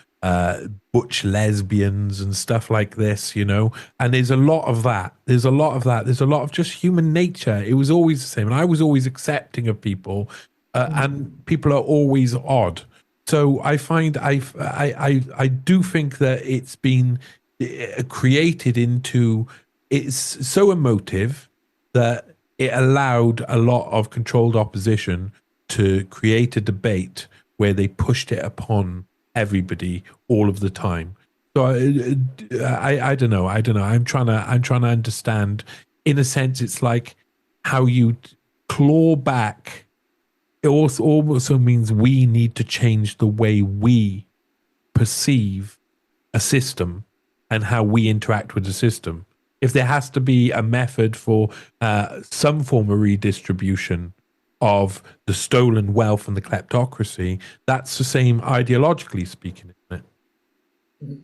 [SPEAKER 1] butch lesbians and stuff like this, and there's a lot of that. There's a lot of just human nature. It was always the same, and I was always accepting of people, and people are always odd. So I find I do think that it's been created into, it's so emotive that it allowed a lot of controlled opposition to create a debate where they pushed it upon everybody all of the time. So I don't know. I'm trying to understand. In a sense, it's like how you claw back it also means we need to change the way we perceive a system and how we interact with the system. If there has to be a method for some form of redistribution of the stolen wealth and the kleptocracy, that's the same ideologically speaking, isn't it?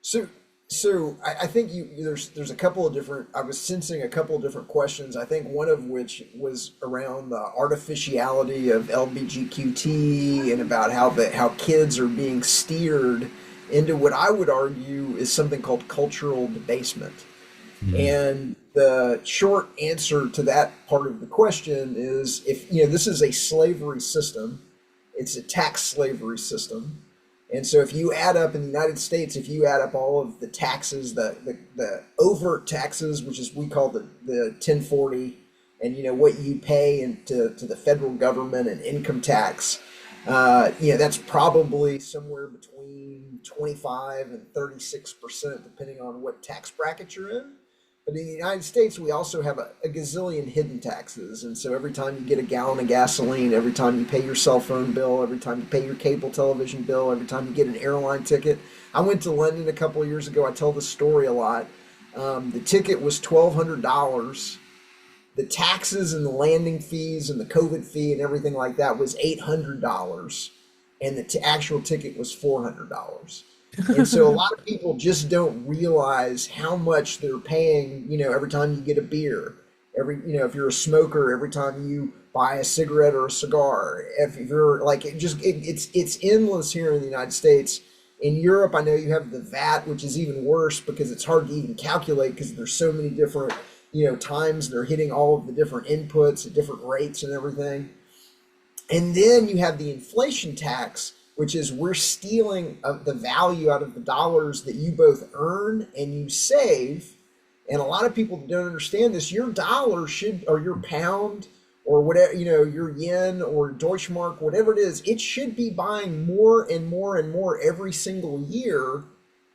[SPEAKER 2] So, so I think there's a couple of different. I was sensing a couple of different questions. I think one of which was around the artificiality of LBGQT and about how kids are being steered into what I would argue is something called cultural debasement.
[SPEAKER 1] Mm.
[SPEAKER 2] And the short answer to that part of the question is, if this is a slavery system, it's a tax slavery system. And so if you add up in the United States, if you add up all of the taxes, the overt taxes, which is we call the 1040, and what you pay to the federal government and income tax, that's probably somewhere between 25 and 36%, depending on what tax bracket you're in. But in the United States, we also have a gazillion hidden taxes. And so every time you get a gallon of gasoline, every time you pay your cell phone bill, every time you pay your cable television bill, every time you get an airline ticket. I went to London a couple of years ago. I tell this story a lot. The ticket was $1,200. The taxes and the landing fees and the COVID fee and everything like that was $800. And the actual ticket was $400. And so a lot of people just don't realize how much they're paying, every time you get a beer, if you're a smoker, every time you buy a cigarette or a cigar, if you're like, it's endless here in the United States. In Europe, I know you have the VAT, which is even worse because it's hard to even calculate because there's so many different, times they're hitting all of the different inputs at different rates and everything. And then you have the inflation tax, which is we're stealing the value out of the dollars that you both earn and you save. And a lot of people don't understand this. Your dollar or your pound, or whatever, your yen or Deutschmark, whatever it is, it should be buying more and more and more every single year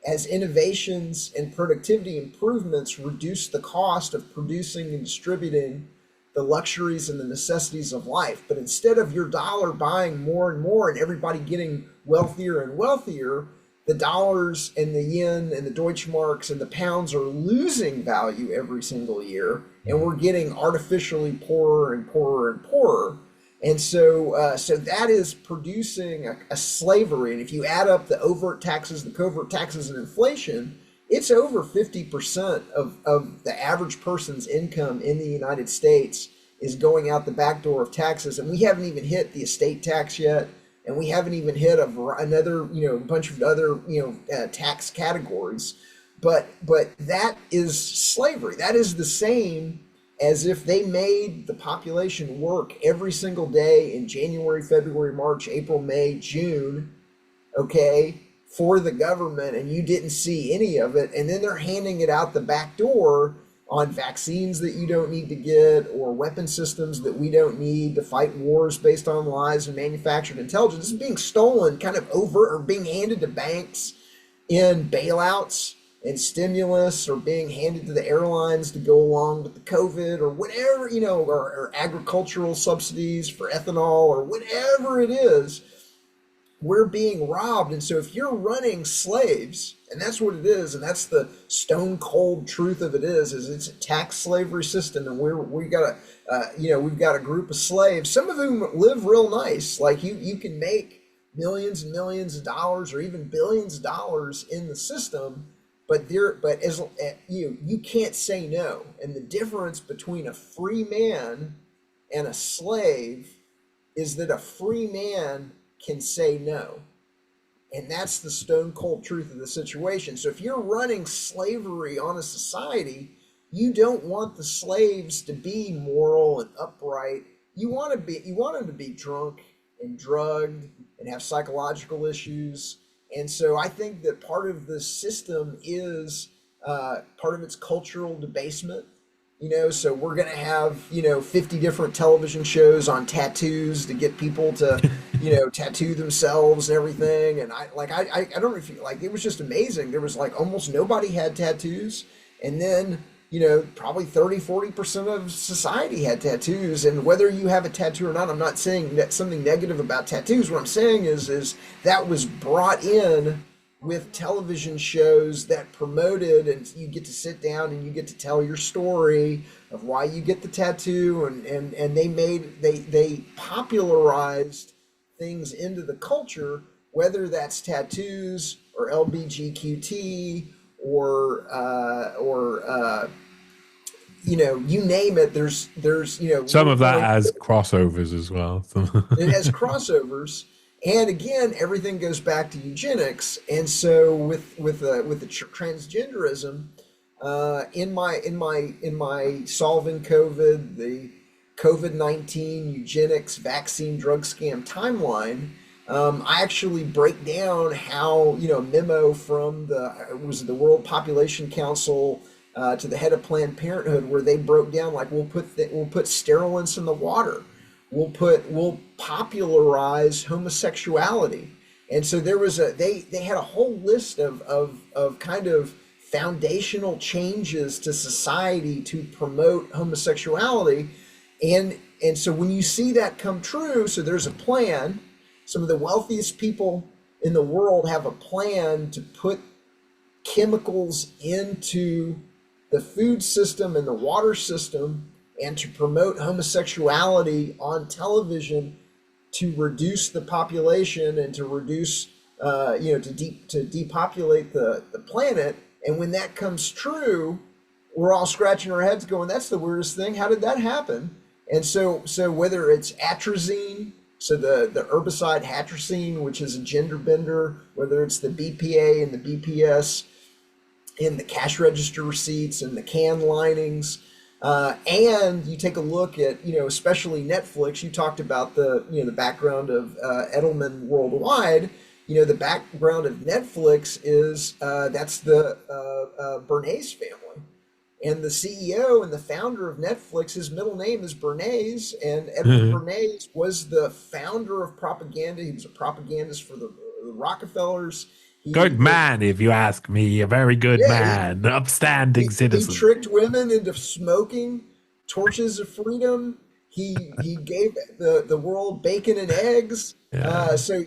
[SPEAKER 2] as innovations and productivity improvements reduce the cost of producing and distributing the luxuries and the necessities of life. But instead of your dollar buying more and more and everybody getting wealthier and wealthier, the dollars and the yen and the Deutschmarks and the pounds are losing value every single year, and we're getting artificially poorer and poorer and poorer. And so, so that is producing a slavery. And if you add up the overt taxes, the covert taxes, and inflation, it's over 50% of the average person's income in the United States is going out the back door of taxes. And we haven't even hit the estate tax yet. And we haven't even hit another, bunch of other, tax categories. But that is slavery. That is the same as if they made the population work every single day in January, February, March, April, May, June, okay, for the government, and you didn't see any of it. And then they're handing it out the back door on vaccines that you don't need to get, or weapon systems that we don't need to fight wars based on lies and manufactured intelligence. This is being stolen kind of over, or being handed to banks in bailouts and stimulus, or being handed to the airlines to go along with the COVID, or whatever, or agricultural subsidies for ethanol, or whatever it is. We're being robbed. And so if you're running slaves, and that's what it is, and that's the stone cold truth of it is it's a tax slavery system, and we've got a group of slaves, some of whom live real nice. Like you can make millions and millions of dollars, or even billions of dollars in the system, but as you can't say no. And the difference between a free man and a slave is that a free man can say no. And that's the stone cold truth of the situation. So if you're running slavery on a society, you don't want the slaves to be moral and upright. You want them to be drunk and drugged and have psychological issues. And so I think that part of the system is part of its cultural debasement. So we're going to have, 50 different television shows on tattoos to get people to, tattoo themselves and everything. And I don't know if you, like, it was just amazing. There was like almost nobody had tattoos. And then probably 30-40% of society had tattoos. And whether you have a tattoo or not, I'm not saying that something negative about tattoos. What I'm saying is that was brought in with television shows that promoted, and you get to sit down and you get to tell your story of why you get the tattoo, and they popularized things into the culture, whether that's tattoos or LBGQT or you name it. There's
[SPEAKER 1] Some of that has crossovers as well.
[SPEAKER 2] it has crossovers, and again, everything goes back to eugenics. And so with the transgenderism, in my solving COVID, the COVID-19 eugenics vaccine drug scam timeline, I actually break down how a memo from the World Population Council to the head of Planned Parenthood, where they broke down, like, we'll put sterilants in the water, we'll popularize homosexuality. And so they had a whole list of kind of foundational changes to society to promote homosexuality. And so when you see that come true, so there's a plan. Some of the wealthiest people in the world have a plan to put chemicals into the food system and the water system, and to promote homosexuality on television to reduce the population and to reduce, to depopulate the planet. And when that comes true, we're all scratching our heads going, that's the weirdest thing. How did that happen? And so whether it's atrazine, so the herbicide atrazine, which is a gender bender, whether it's the BPA and the BPS in the cash register receipts and the can linings, and you take a look at, especially Netflix. You talked about the background of Edelman Worldwide. The background of Netflix is that's the Bernays family. And the CEO and the founder of Netflix, his middle name is Bernays, and Edward Bernays was the founder of propaganda. He was a propagandist for the Rockefellers.
[SPEAKER 1] Good man, if you ask me. A very good man. Upstanding citizen.
[SPEAKER 2] He tricked women into smoking torches of freedom. He gave the world bacon and eggs. Yeah. So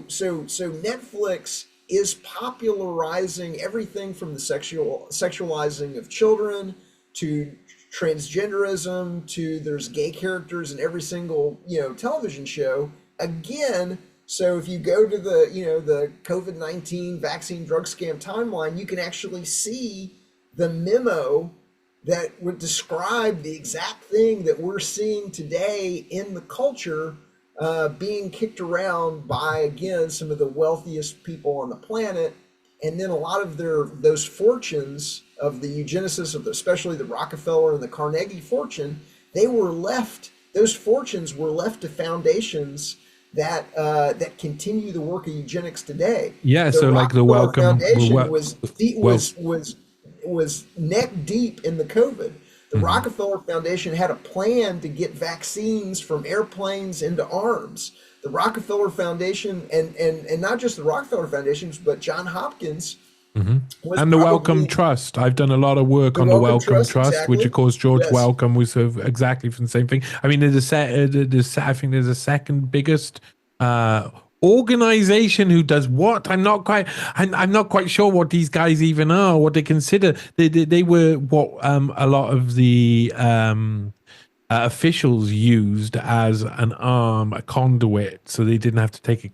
[SPEAKER 2] Netflix is popularizing everything from the sexualizing of children to transgenderism to there's gay characters in every single television show. Again, so if you go to the COVID-19 vaccine drug scam timeline, you can actually see the memo that would describe the exact thing that we're seeing today in the culture, being kicked around by, again, some of the wealthiest people on the planet. And then a lot of those fortunes of the eugenicists, especially the Rockefeller and the Carnegie fortune, those fortunes were left to foundations that continue the work of eugenics today.
[SPEAKER 1] Yeah, so like the Wellcome
[SPEAKER 2] Foundation was neck deep in the COVID. The Rockefeller Foundation had a plan to get vaccines from airplanes into arms. The Rockefeller Foundation, and not just the Rockefeller Foundations, but John Hopkins.
[SPEAKER 1] And the Wellcome Trust. I've done a lot of work on the Wellcome Trust, exactly. Which of course George Wellcome was exactly from the same thing. I mean, I think there's a second biggest organization who does what? I'm not quite sure what these guys even are, what they consider. They were what a lot of the officials used as an arm, a conduit, so they didn't have to take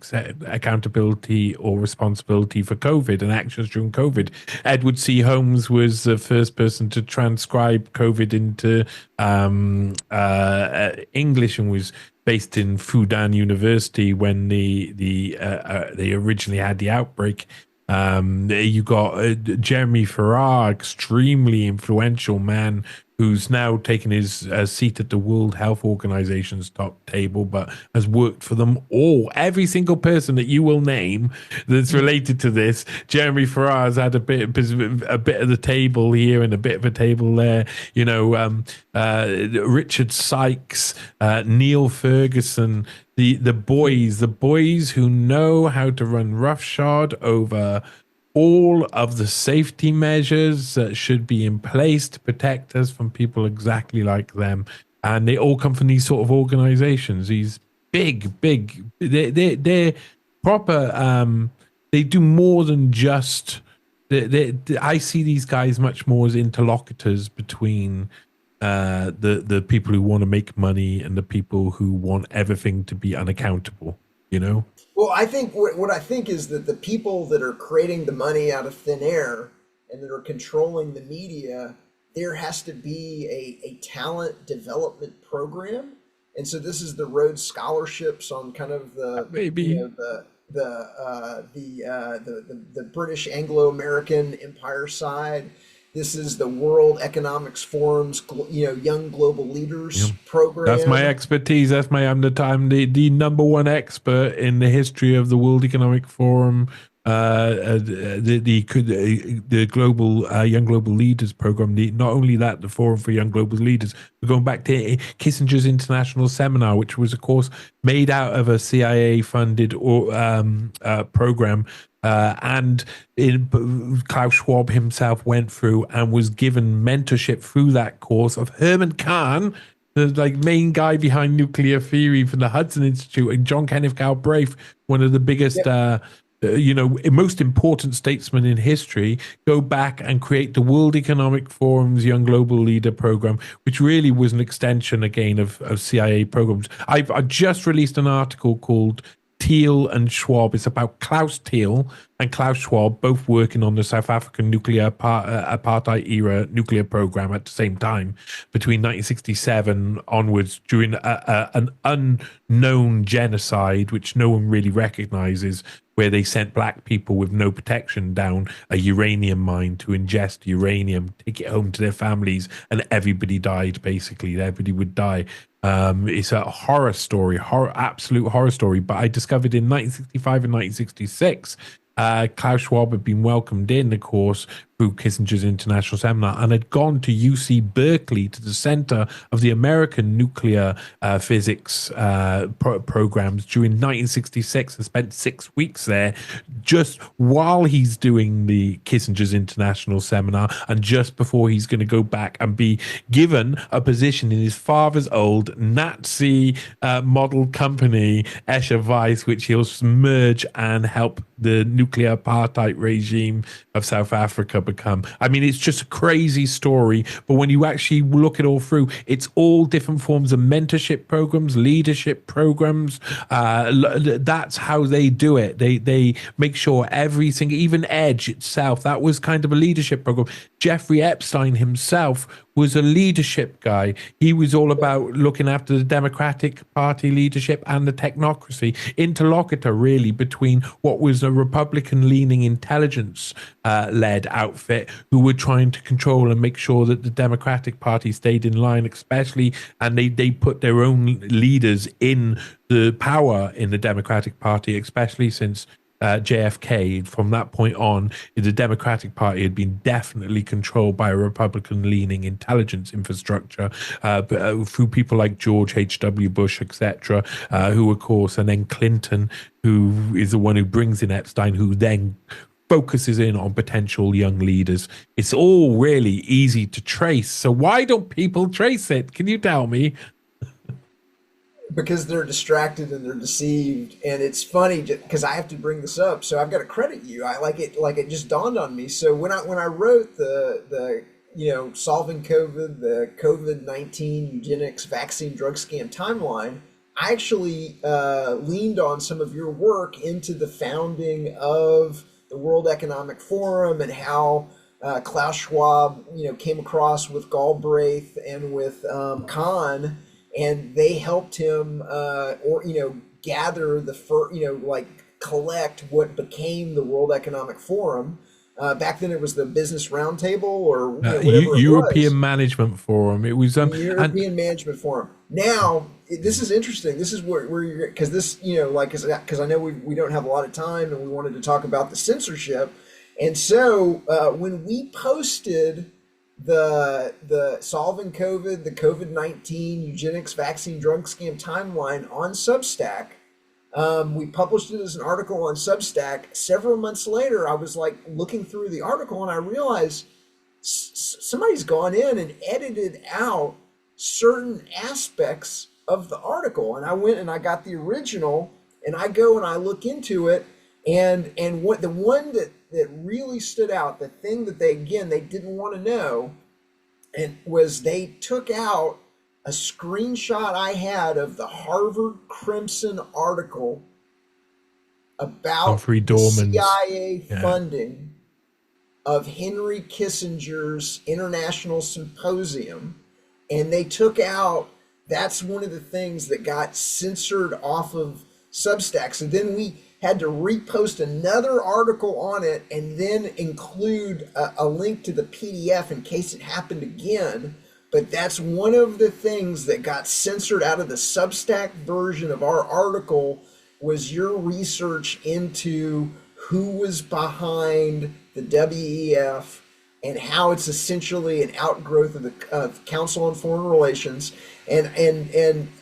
[SPEAKER 1] accountability or responsibility for COVID and actions during COVID. Edward C. Holmes was the first person to transcribe COVID into English and was based in Fudan University when they originally had the outbreak. You got Jeremy Farrar, extremely influential man who's now taken his seat at the World Health Organization's top table, but has worked for them all. Every single person that you will name that's related to this, Jeremy Farrar has had a bit of the table here and a bit of a table there. Richard Sykes, Neil Ferguson, the boys who know how to run roughshod over all of the safety measures that should be in place to protect us from people exactly like them. And they all come from these sort of organizations, these big, they're proper, they do more than just, I see these guys much more as interlocutors between the people who want to make money and the people who want everything to be unaccountable, you know?
[SPEAKER 2] Well, I think what I think is that the people that are creating the money out of thin air and that are controlling the media, there has to be a talent development program. And so this is the Rhodes scholarships on kind of
[SPEAKER 1] Maybe.
[SPEAKER 2] the British Anglo-American Empire side. This is the World Economics Forum's Young Global
[SPEAKER 1] Yeah.
[SPEAKER 2] Leaders
[SPEAKER 1] That's my
[SPEAKER 2] program.
[SPEAKER 1] expertise. That's my I'm the number one expert in the history of the World Economic Forum, the global Young Global Leaders program. Not only that, the Forum for Young Global Leaders. We're going back to Kissinger's International Seminar, which was, of course, made out of a CIA-funded program. And Klaus Schwab himself went through and was given mentorship through that course of Herman Kahn, the like main guy behind nuclear theory from the Hudson Institute, and John Kenneth Galbraith, one of the biggest,
[SPEAKER 2] Yep.
[SPEAKER 1] most important statesmen in history, go back and create the World Economic Forum's Young Global Leader program, which really was an extension again of CIA programs. I just released an article called Thiel and Schwab. It's about Klaus Thiel and Klaus Schwab both working on the South African nuclear apartheid era nuclear program at the same time between 1967 onwards during an unknown genocide, which no one really recognizes, where they sent black people with no protection down a uranium mine to ingest uranium, take it home to their families, and everybody died, basically. Everybody would die. It's a horror story, absolute horror story. But I discovered in 1965 and 1966, Klaus Schwab had been welcomed in, of course, through Kissinger's International Seminar, and had gone to UC Berkeley, to the center of the American nuclear physics programs during 1966, and spent 6 weeks there just while he's doing the Kissinger's International Seminar, and just before he's going to go back and be given a position in his father's old Nazi model company, Escher Weiss, which he'll merge and help the nuclear apartheid regime of South Africa become. I mean, it's just a crazy story, but when you actually look it all through, it's all different forms of mentorship programs, leadership programs. That's how they do it. They make sure every single, even Edge itself, that was kind of a leadership program. Jeffrey Epstein himself was a leadership guy. He was all about looking after the Democratic Party leadership and the technocracy, interlocutor really between what was a Republican-leaning intelligence-led outfit who were trying to control and make sure that the Democratic Party stayed in line, especially, and they put their own leaders in the power in the Democratic Party, especially since JFK. From that point on, the Democratic Party had been definitely controlled by a Republican-leaning intelligence infrastructure through people like George H.W. Bush, etc., who, of course, and then Clinton, who is the one who brings in Epstein, who then focuses in on potential young leaders. It's all really easy to trace. So why don't people trace it? Can you tell me?
[SPEAKER 2] Because they're distracted and they're deceived. And it's funny because I have to bring this up, so I've got to credit you. I like it just dawned on me. So when I wrote the solving COVID, the COVID-19 eugenics vaccine drug scam timeline, I actually leaned on some of your work into the founding of the World Economic Forum and how Klaus Schwab came across with Galbraith and with Kahn, and they helped him gather the first, like collect what became the World Economic Forum. Back then it was the Business Roundtable, or whatever it was.
[SPEAKER 1] European Management Forum. It was
[SPEAKER 2] The
[SPEAKER 1] and
[SPEAKER 2] European Management Forum. Now, this is interesting. This is where you're, because this, because I know we don't have a lot of time and we wanted to talk about the censorship. And so when we posted the solving COVID, the COVID-19 eugenics vaccine drug scam timeline on Substack, We published it as an article on Substack. Several months later, I was like looking through the article and I realized somebody's gone in and edited out certain aspects of the article. And I went and I got the original and I go and I look into it. And what the one that really stood out, the thing that they didn't want to know, and was they took out a screenshot I had of the Harvard Crimson article about
[SPEAKER 1] Humphrey
[SPEAKER 2] the
[SPEAKER 1] Dorman's.
[SPEAKER 2] CIA
[SPEAKER 1] Yeah.
[SPEAKER 2] funding of Henry Kissinger's International Symposium, and they took out, that's one of the things that got censored off of Substack. So then we had to repost another article on it and then include a link to the PDF in case it happened again. But that's one of the things that got censored out of the Substack version of our article, was your research into who was behind the WEF and how it's essentially an outgrowth of the Council on Foreign Relations. And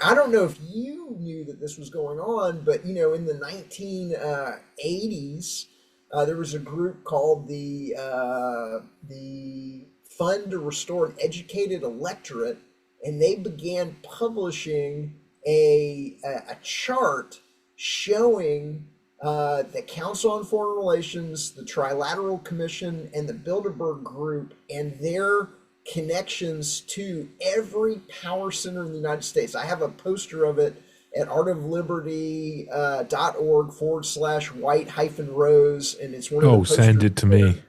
[SPEAKER 2] I don't know if you knew that this was going on, but in the 1980s, there was a group called the Fund to Restore an Educated Electorate, and they began publishing a chart showing the Council on Foreign Relations, the Trilateral Commission, and the Bilderberg Group, and their connections to every power center in the United States. I have a poster of it at artofliberty.org/white-rose, and it's one of the posters.
[SPEAKER 1] Send it to me.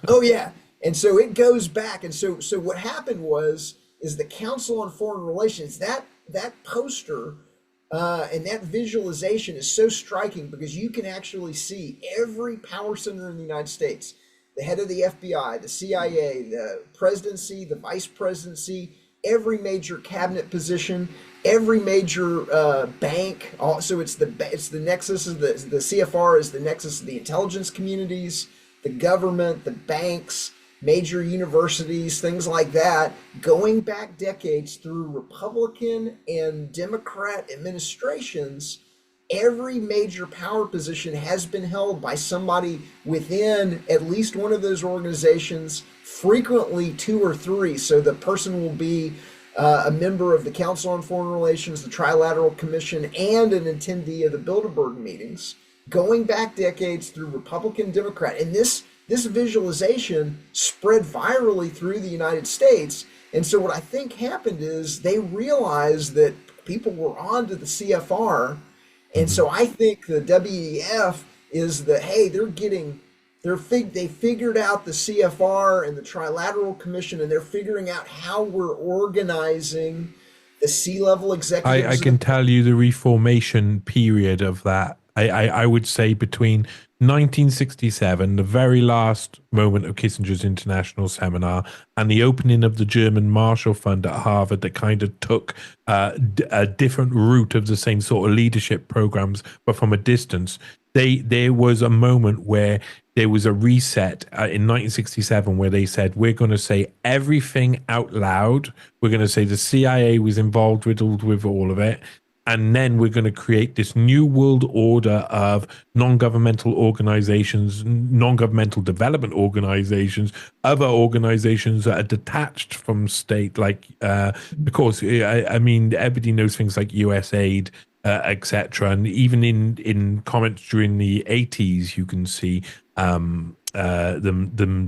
[SPEAKER 2] Oh yeah. And so it goes back. And so what happened is the Council on Foreign Relations, that poster and that visualization is so striking because you can actually see every power center in the United States, the head of the FBI, the CIA, the presidency, the vice presidency, every major cabinet position, every major bank. So it's the nexus of the CFR is the nexus of the intelligence communities, the government, the banks, major universities, things like that, going back decades through Republican and Democrat administrations. Every major power position has been held by somebody within at least one of those organizations, frequently two or three. So the person will be a member of the Council on Foreign Relations, the Trilateral Commission, and an attendee of the Bilderberg meetings, going back decades through Republican, Democrat. And this visualization spread virally through the United States. And so what I think happened is they realized that people were on to the CFR. And so I think the WEF is hey, they figured out the CFR and the Trilateral Commission, and they're figuring out how we're organizing the C-level executives.
[SPEAKER 1] I can tell you the reformation period of that. I would say between 1967, the very last moment of Kissinger's international seminar, and the opening of the German Marshall Fund at Harvard, that kind of took a different route of the same sort of leadership programs, but from a distance. There was a moment where there was a reset in 1967 where they said, we're going to say everything out loud. We're going to say the CIA was involved with all of it. And then we're going to create this new world order of non-governmental organizations, non-governmental development organizations, other organizations that are detached from state. Like, of course, I mean, everybody knows things like USAID, etc. And even in comments during the 80s, you can see them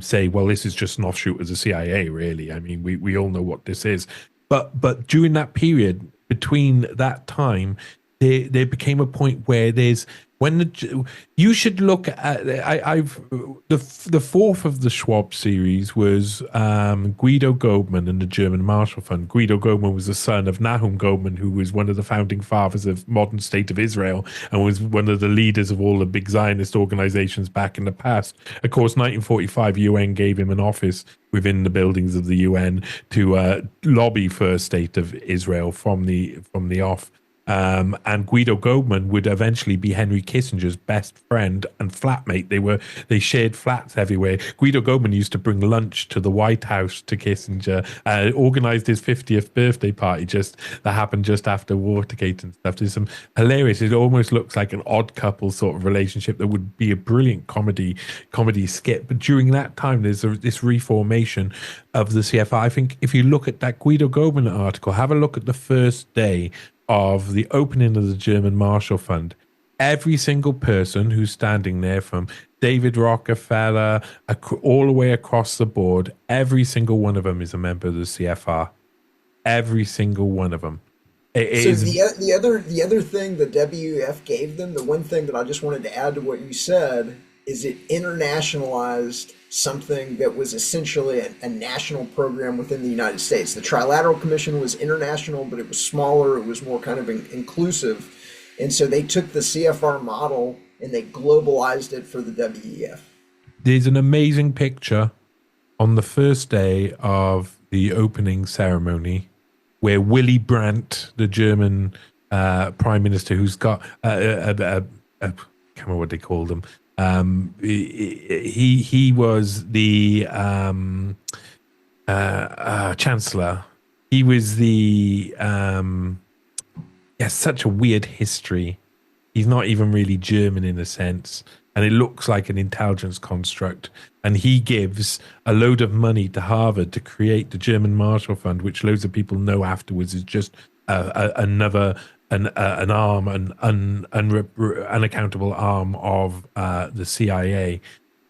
[SPEAKER 1] say, well, this is just an offshoot of the CIA, really. I mean, we all know what this is. But during that period, between that time, there became a point where you should look at. The fourth of the Schwab series was Guido Goldman and the German Marshall Fund. Guido Goldman was the son of Nahum Goldman, who was one of the founding fathers of modern state of Israel and was one of the leaders of all the big Zionist organizations back in the past. Of course, 1945, UN gave him an office within the buildings of the UN to lobby for a state of Israel from the off. And Guido Goldman would eventually be Henry Kissinger's best friend and flatmate. They shared flats everywhere. Guido Goldman used to bring lunch to the White House to Kissinger, organized his 50th birthday party that happened just after Watergate and stuff. There's some hilarious. It almost looks like an Odd Couple sort of relationship that would be a brilliant comedy skit. But during that time, there's this reformation of the CFR. I think if you look at that Guido Goldman article, have a look at the first day of the opening of the German Marshall Fund. Every single person who's standing there, from David Rockefeller all the way across the board, every single one of them is a member of the CFR. Every single one of them.
[SPEAKER 2] So the other thing the WEF gave them, the one thing that I just wanted to add to what you said, is it internationalized something that was essentially a national program within the United States. The Trilateral Commission was international, but it was smaller. It was more kind of inclusive. And so they took the CFR model and they globalized it for the WEF.
[SPEAKER 1] There's an amazing picture on the first day of the opening ceremony where Willy Brandt, the German prime minister, who's got I can't remember what they called him. He was the chancellor. He was the such a weird history. He's not even really German in a sense, and it looks like an intelligence construct. And he gives a load of money to Harvard to create the German Marshall Fund, which loads of people know afterwards is just another an arm, an unaccountable arm of the CIA.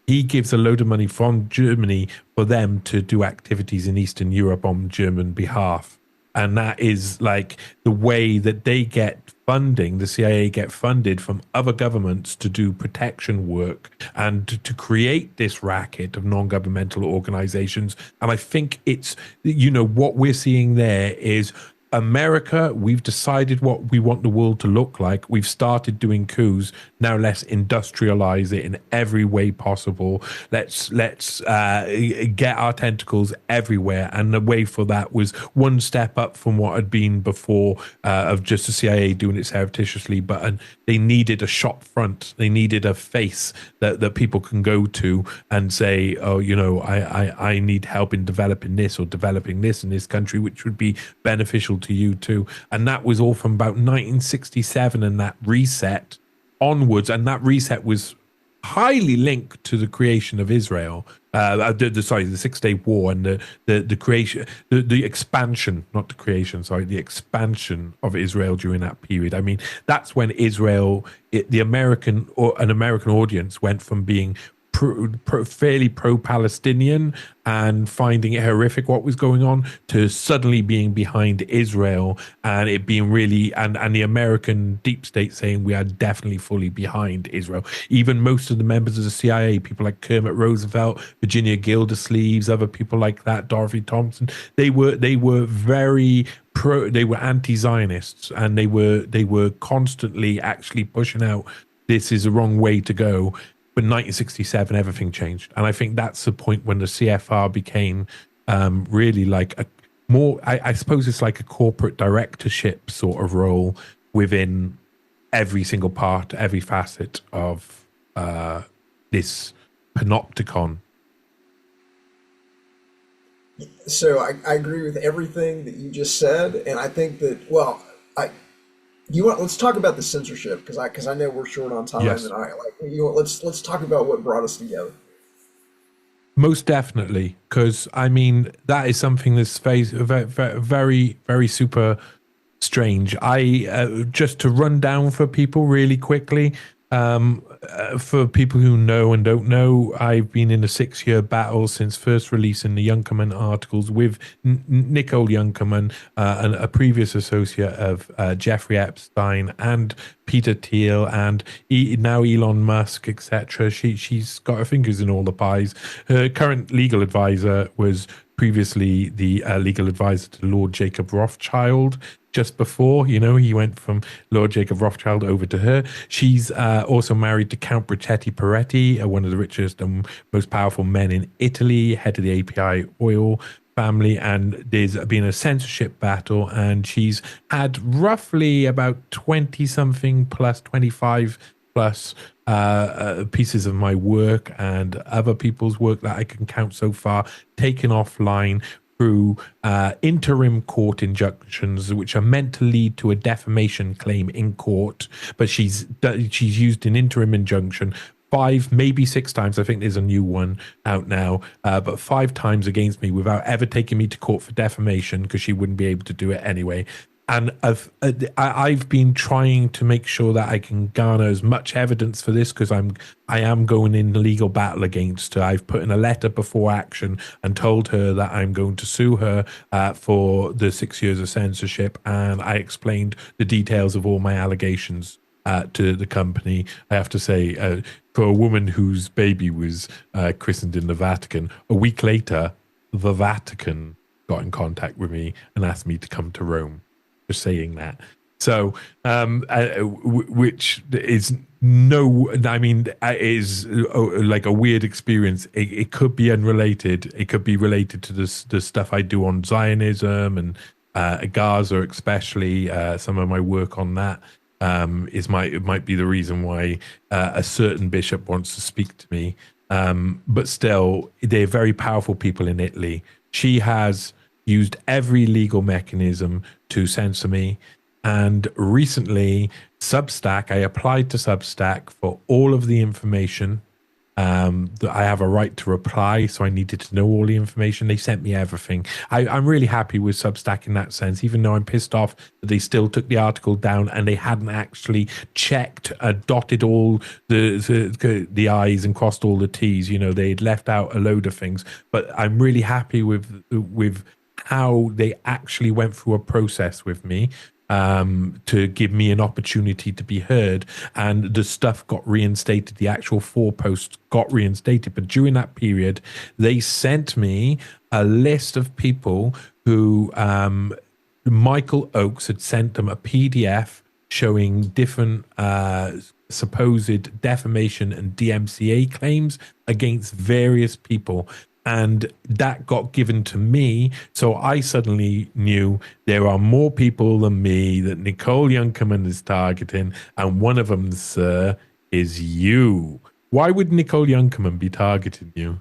[SPEAKER 1] He gives a load of money from Germany for them to do activities in Eastern Europe on German behalf. And that is like the way that they get funding. The CIA get funded from other governments to do protection work and to create this racket of non-governmental organizations. And I think it's, what we're seeing there is America, we've decided what we want the world to look like. We've started doing coups. Now let's industrialize it in every way possible. Let's get our tentacles everywhere. And the way for that was one step up from what had been before of just the CIA doing it surreptitiously. But they needed a shop front. They needed a face that people can go to and say, oh, I need help in developing this or developing this in this country, which would be beneficial to you too. And that was all from about 1967 and that reset onwards. And that reset was highly linked to the creation of Israel. The 6 Day War and the creation, the expansion, not the creation, the expansion of Israel during that period. I mean, that's when Israel, an American audience went from being fairly pro-Palestinian and finding it horrific what was going on to suddenly being behind Israel and it being really and the American deep state saying we are definitely fully behind Israel. Even most of the members of the CIA, people like Kermit Roosevelt, Virginia Gildersleeves, other people like that, Dorothy Thompson, they were very they were anti-Zionists and they were constantly actually pushing out this is the wrong way to go. But 1967, everything changed. And I think that's the point when the CFR became really like I suppose it's like a corporate directorship sort of role within every single part, every facet of this panopticon.
[SPEAKER 2] So I agree with everything that you just said. And I think that, let's talk about the censorship because I know we're short on time.
[SPEAKER 1] Yes.
[SPEAKER 2] And let's talk about what brought us together.
[SPEAKER 1] Most definitely, because I mean that is something that's very, very super strange. I just to run down for people really quickly. For people who know and don't know, I've been in a 6-year battle since first releasing the Younkerman articles with Nicole Younkerman, a previous associate of Jeffrey Epstein and Peter Thiel and now Elon Musk, etc. She's got her fingers in all the pies. Her current legal advisor was previously the legal advisor to Lord Jacob Rothschild. Just before, he went from Lord Jacob Rothschild over to her. She's also married to Count Bracetti Peretti, one of the richest and most powerful men in Italy, head of the API oil family, and there's been a censorship battle, and she's had roughly about 20 something plus 25 plus pieces of my work and other people's work that I can count so far taken offline through interim court injunctions, which are meant to lead to a defamation claim in court. But she's used an interim injunction 5, maybe 6 times. I think there's a new one out now, but 5 times against me without ever taking me to court for defamation, because she wouldn't be able to do it anyway. And I've been trying to make sure that I can garner as much evidence for this, because I am going in legal battle against her. I've put in a letter before action and told her that I'm going to sue her for the 6 years of censorship, and I explained the details of all my allegations to the company. I have to say, for a woman whose baby was christened in the Vatican, a week later, the Vatican got in contact with me and asked me to come to Rome. Just saying that. So, which is is like a weird experience. It could be unrelated. It could be related to the stuff I do on Zionism and Gaza, especially. Some of my work on that it might be the reason why a certain bishop wants to speak to me. But still, they're very powerful people in Italy. She has used every legal mechanism to censor me. And recently, Substack, I applied to Substack for all of the information. That I have a right to reply, so I needed to know all the information. They sent me everything. I'm really happy with Substack in that sense, even though I'm pissed off that they still took the article down and they hadn't actually checked, dotted all the I's and crossed all the T's. You know, they'd left out a load of things. But I'm really happy with how they actually went through a process with me to give me an opportunity to be heard, and the stuff got reinstated. The actual 4 posts got reinstated, but during that period, they sent me a list of people who Michael Oakes had sent them a PDF showing different supposed defamation and DMCA claims against various people. And that got given to me. So I suddenly knew there are more people than me that Nicole Youngkerman is targeting. And one of them, sir, is you. Why would Nicole Youngkerman be targeting you?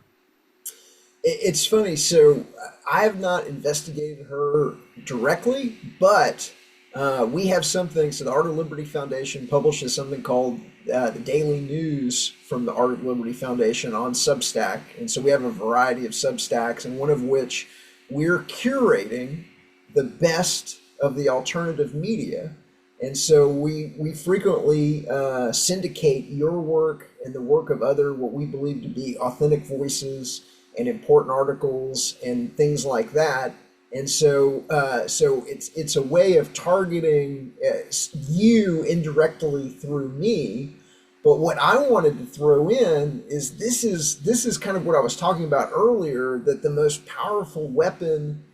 [SPEAKER 2] It's funny. So I have not investigated her directly, but we have something. So the Art of Liberty Foundation publishes something called the Daily News from the Art of Liberty Foundation on Substack. And so we have a variety of Substacks, and one of which we're curating the best of the alternative media. And so we frequently syndicate your work and the work of other, what we believe to be authentic voices and important articles and things like that. And so it's a way of targeting you indirectly through me. But what I wanted to throw in is this is kind of what I was talking about earlier, that the most powerful weapon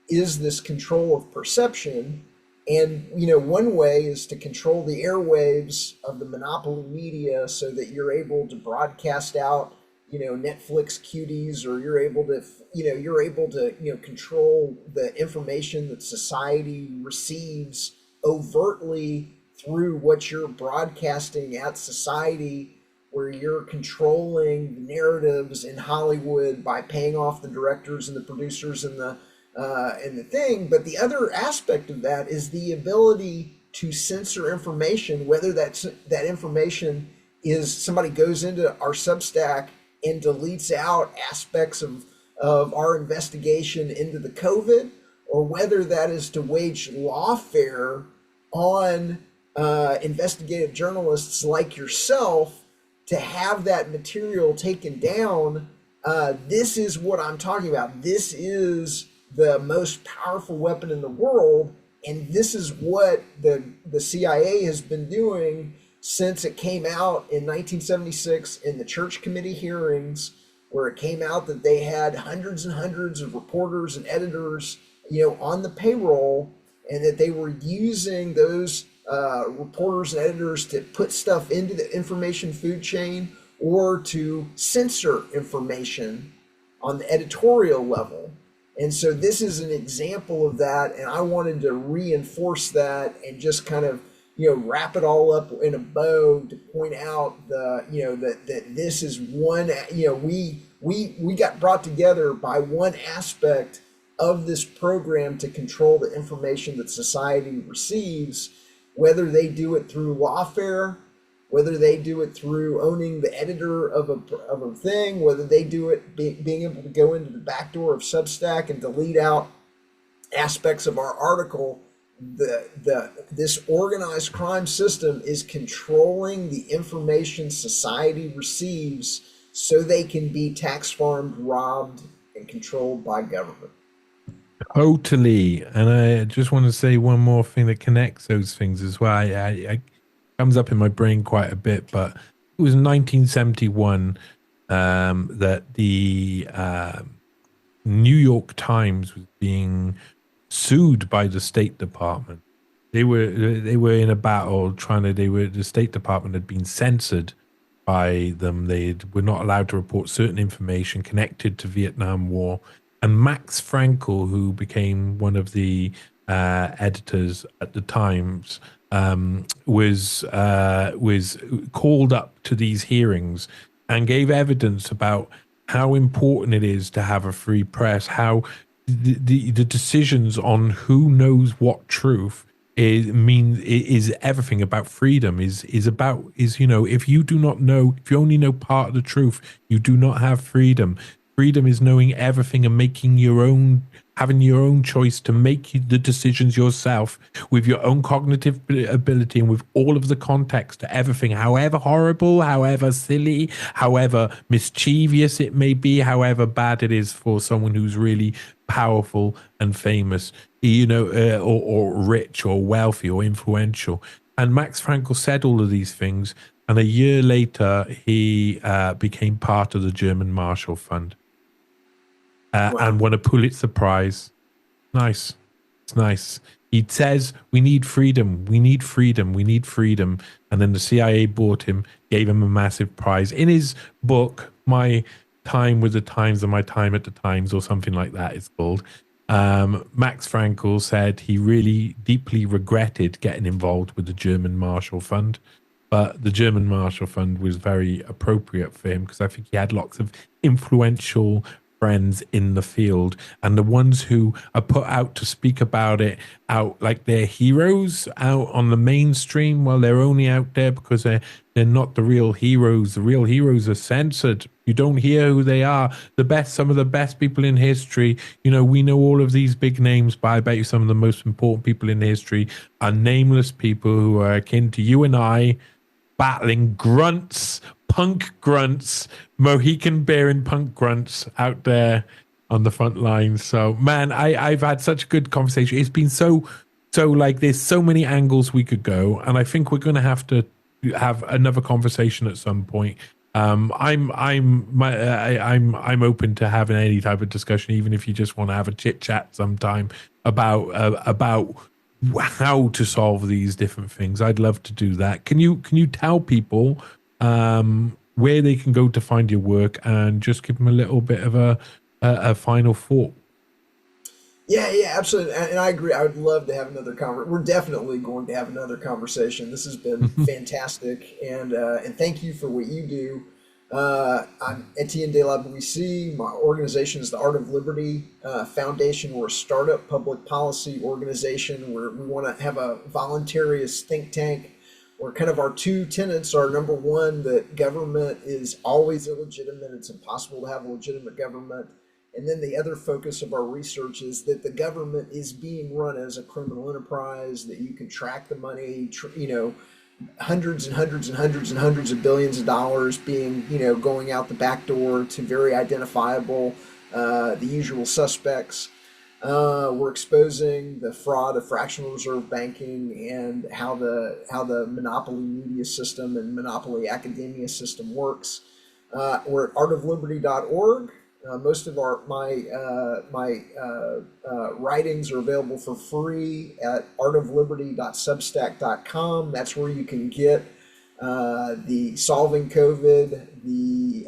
[SPEAKER 2] is this control of perception. And, you know, one way is to control the airwaves of the monopoly media so that you're able to broadcast out, you know, Netflix cuties, or you're able to control the information that society receives overtly through what you're broadcasting at society, where you're controlling the narratives in Hollywood by paying off the directors and the producers and the thing. But the other aspect of that is the ability to censor information, whether that information is somebody goes into our Substack and deletes out aspects of our investigation into the COVID, or whether that is to wage lawfare on investigative journalists like yourself to have that material taken down. This is what I'm talking about. This is the most powerful weapon in the world, and this is what the CIA has been doing since it came out in 1976 in the Church Committee hearings, where it came out that they had hundreds and hundreds of reporters and editors, you know, on the payroll, and that they were using those reporters and editors to put stuff into the information food chain or to censor information on the editorial level. And so this is an example of that, and I wanted to reinforce that and just kind of, wrap it all up in a bow to point out that this is one, we got brought together by one aspect of this program to control the information that society receives, whether they do it through lawfare, whether they do it through owning the editor of a thing, whether they do it being able to go into the back door of Substack and delete out aspects of our article. This organized crime system is controlling the information society receives so they can be tax farmed, robbed, and controlled by government.
[SPEAKER 1] Totally. And I just want to say one more thing that connects those things as well. I comes up in my brain quite a bit, but it was 1971 that the New York Times was being sued by the State Department. They were in a battle the State Department had been censored by them. They were not allowed to report certain information connected to Vietnam War. And Max Frankel, who became one of the editors at the Times, was called up to these hearings and gave evidence about how important it is to have a free press, how the decisions on who knows what truth is everything about freedom, is if you do not know, if you only know part of the truth, you do not have freedom. Freedom is knowing everything and having your own choice to make the decisions yourself with your own cognitive ability and with all of the context to everything, however horrible, however silly, however mischievous it may be, however bad it is for someone who's really powerful and famous, or rich or wealthy or influential. And Max Frankel said all of these things. And a year later, he became part of the German Marshall Fund. Wow. And won a Pulitzer Prize. Nice. It's nice. He says, we need freedom. We need freedom. We need freedom. And then the CIA bought him, gave him a massive prize. In his book, My Time with the Times and My Time at the Times, or something like that it's called, Max Frankel said he really deeply regretted getting involved with the German Marshall Fund. But the German Marshall Fund was very appropriate for him because I think he had lots of influential friends in the field, and the ones who are put out to speak about it out like they're heroes out on the mainstream, well, they're only out there because they're not the real heroes. The real heroes are censored. You don't hear who they are. Some of the best people in history, we know all of these big names, but I bet you some of the most important people in history are nameless people who are akin to you and I, battling grunts, punk grunts, Mohican bearing punk grunts out there on the front lines. So, man, I've had such a good conversation. It's been so like there's so many angles we could go, and I think we're going to have another conversation at some point. I'm open to having any type of discussion, even if you just want to have a chit chat sometime about how to solve these different things. I'd love to do that. Can you tell people where they can go to find your work and just give them a little bit of a final thought?
[SPEAKER 2] Yeah, absolutely. And I agree. I would love to have another conversation. We're definitely going to have another conversation. This has been fantastic. And thank you for what you do. I'm Etienne de la Boetie. My organization is the Art of Liberty Foundation. We're a startup public policy organization where we want to have a voluntarist think tank where kind of our two tenets are, number one, that government is always illegitimate. It's impossible to have a legitimate government. And then the other focus of our research is that the government is being run as a criminal enterprise, that you can track the money, hundreds and hundreds and hundreds and hundreds of billions of dollars being, going out the back door to very identifiable, the usual suspects. We're exposing the fraud of fractional reserve banking and how the monopoly media system and monopoly academia system works. We're at artofliberty.org. Most of my writings are available for free at artofliberty.substack.com. That's where you can get the Solving COVID, the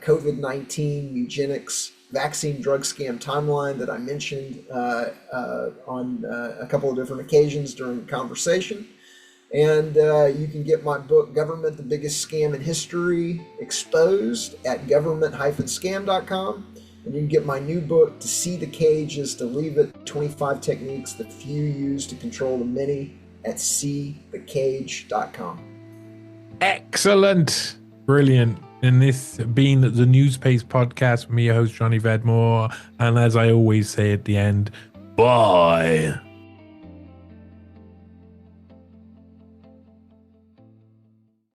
[SPEAKER 2] COVID-19 Eugenics vaccine drug scam timeline that I mentioned on a couple of different occasions during the conversation. And you can get my book, Government, the Biggest Scam in History, Exposed, at government-scam.com. And you can get my new book, To See the Cage is to Leave It, 25 Techniques the Few Use to Control the Many, at seethecage.com.
[SPEAKER 1] Excellent. Brilliant. And this being the Newspaste podcast with me, your host, Johnny Vedmore. And as I always say at the end, bye.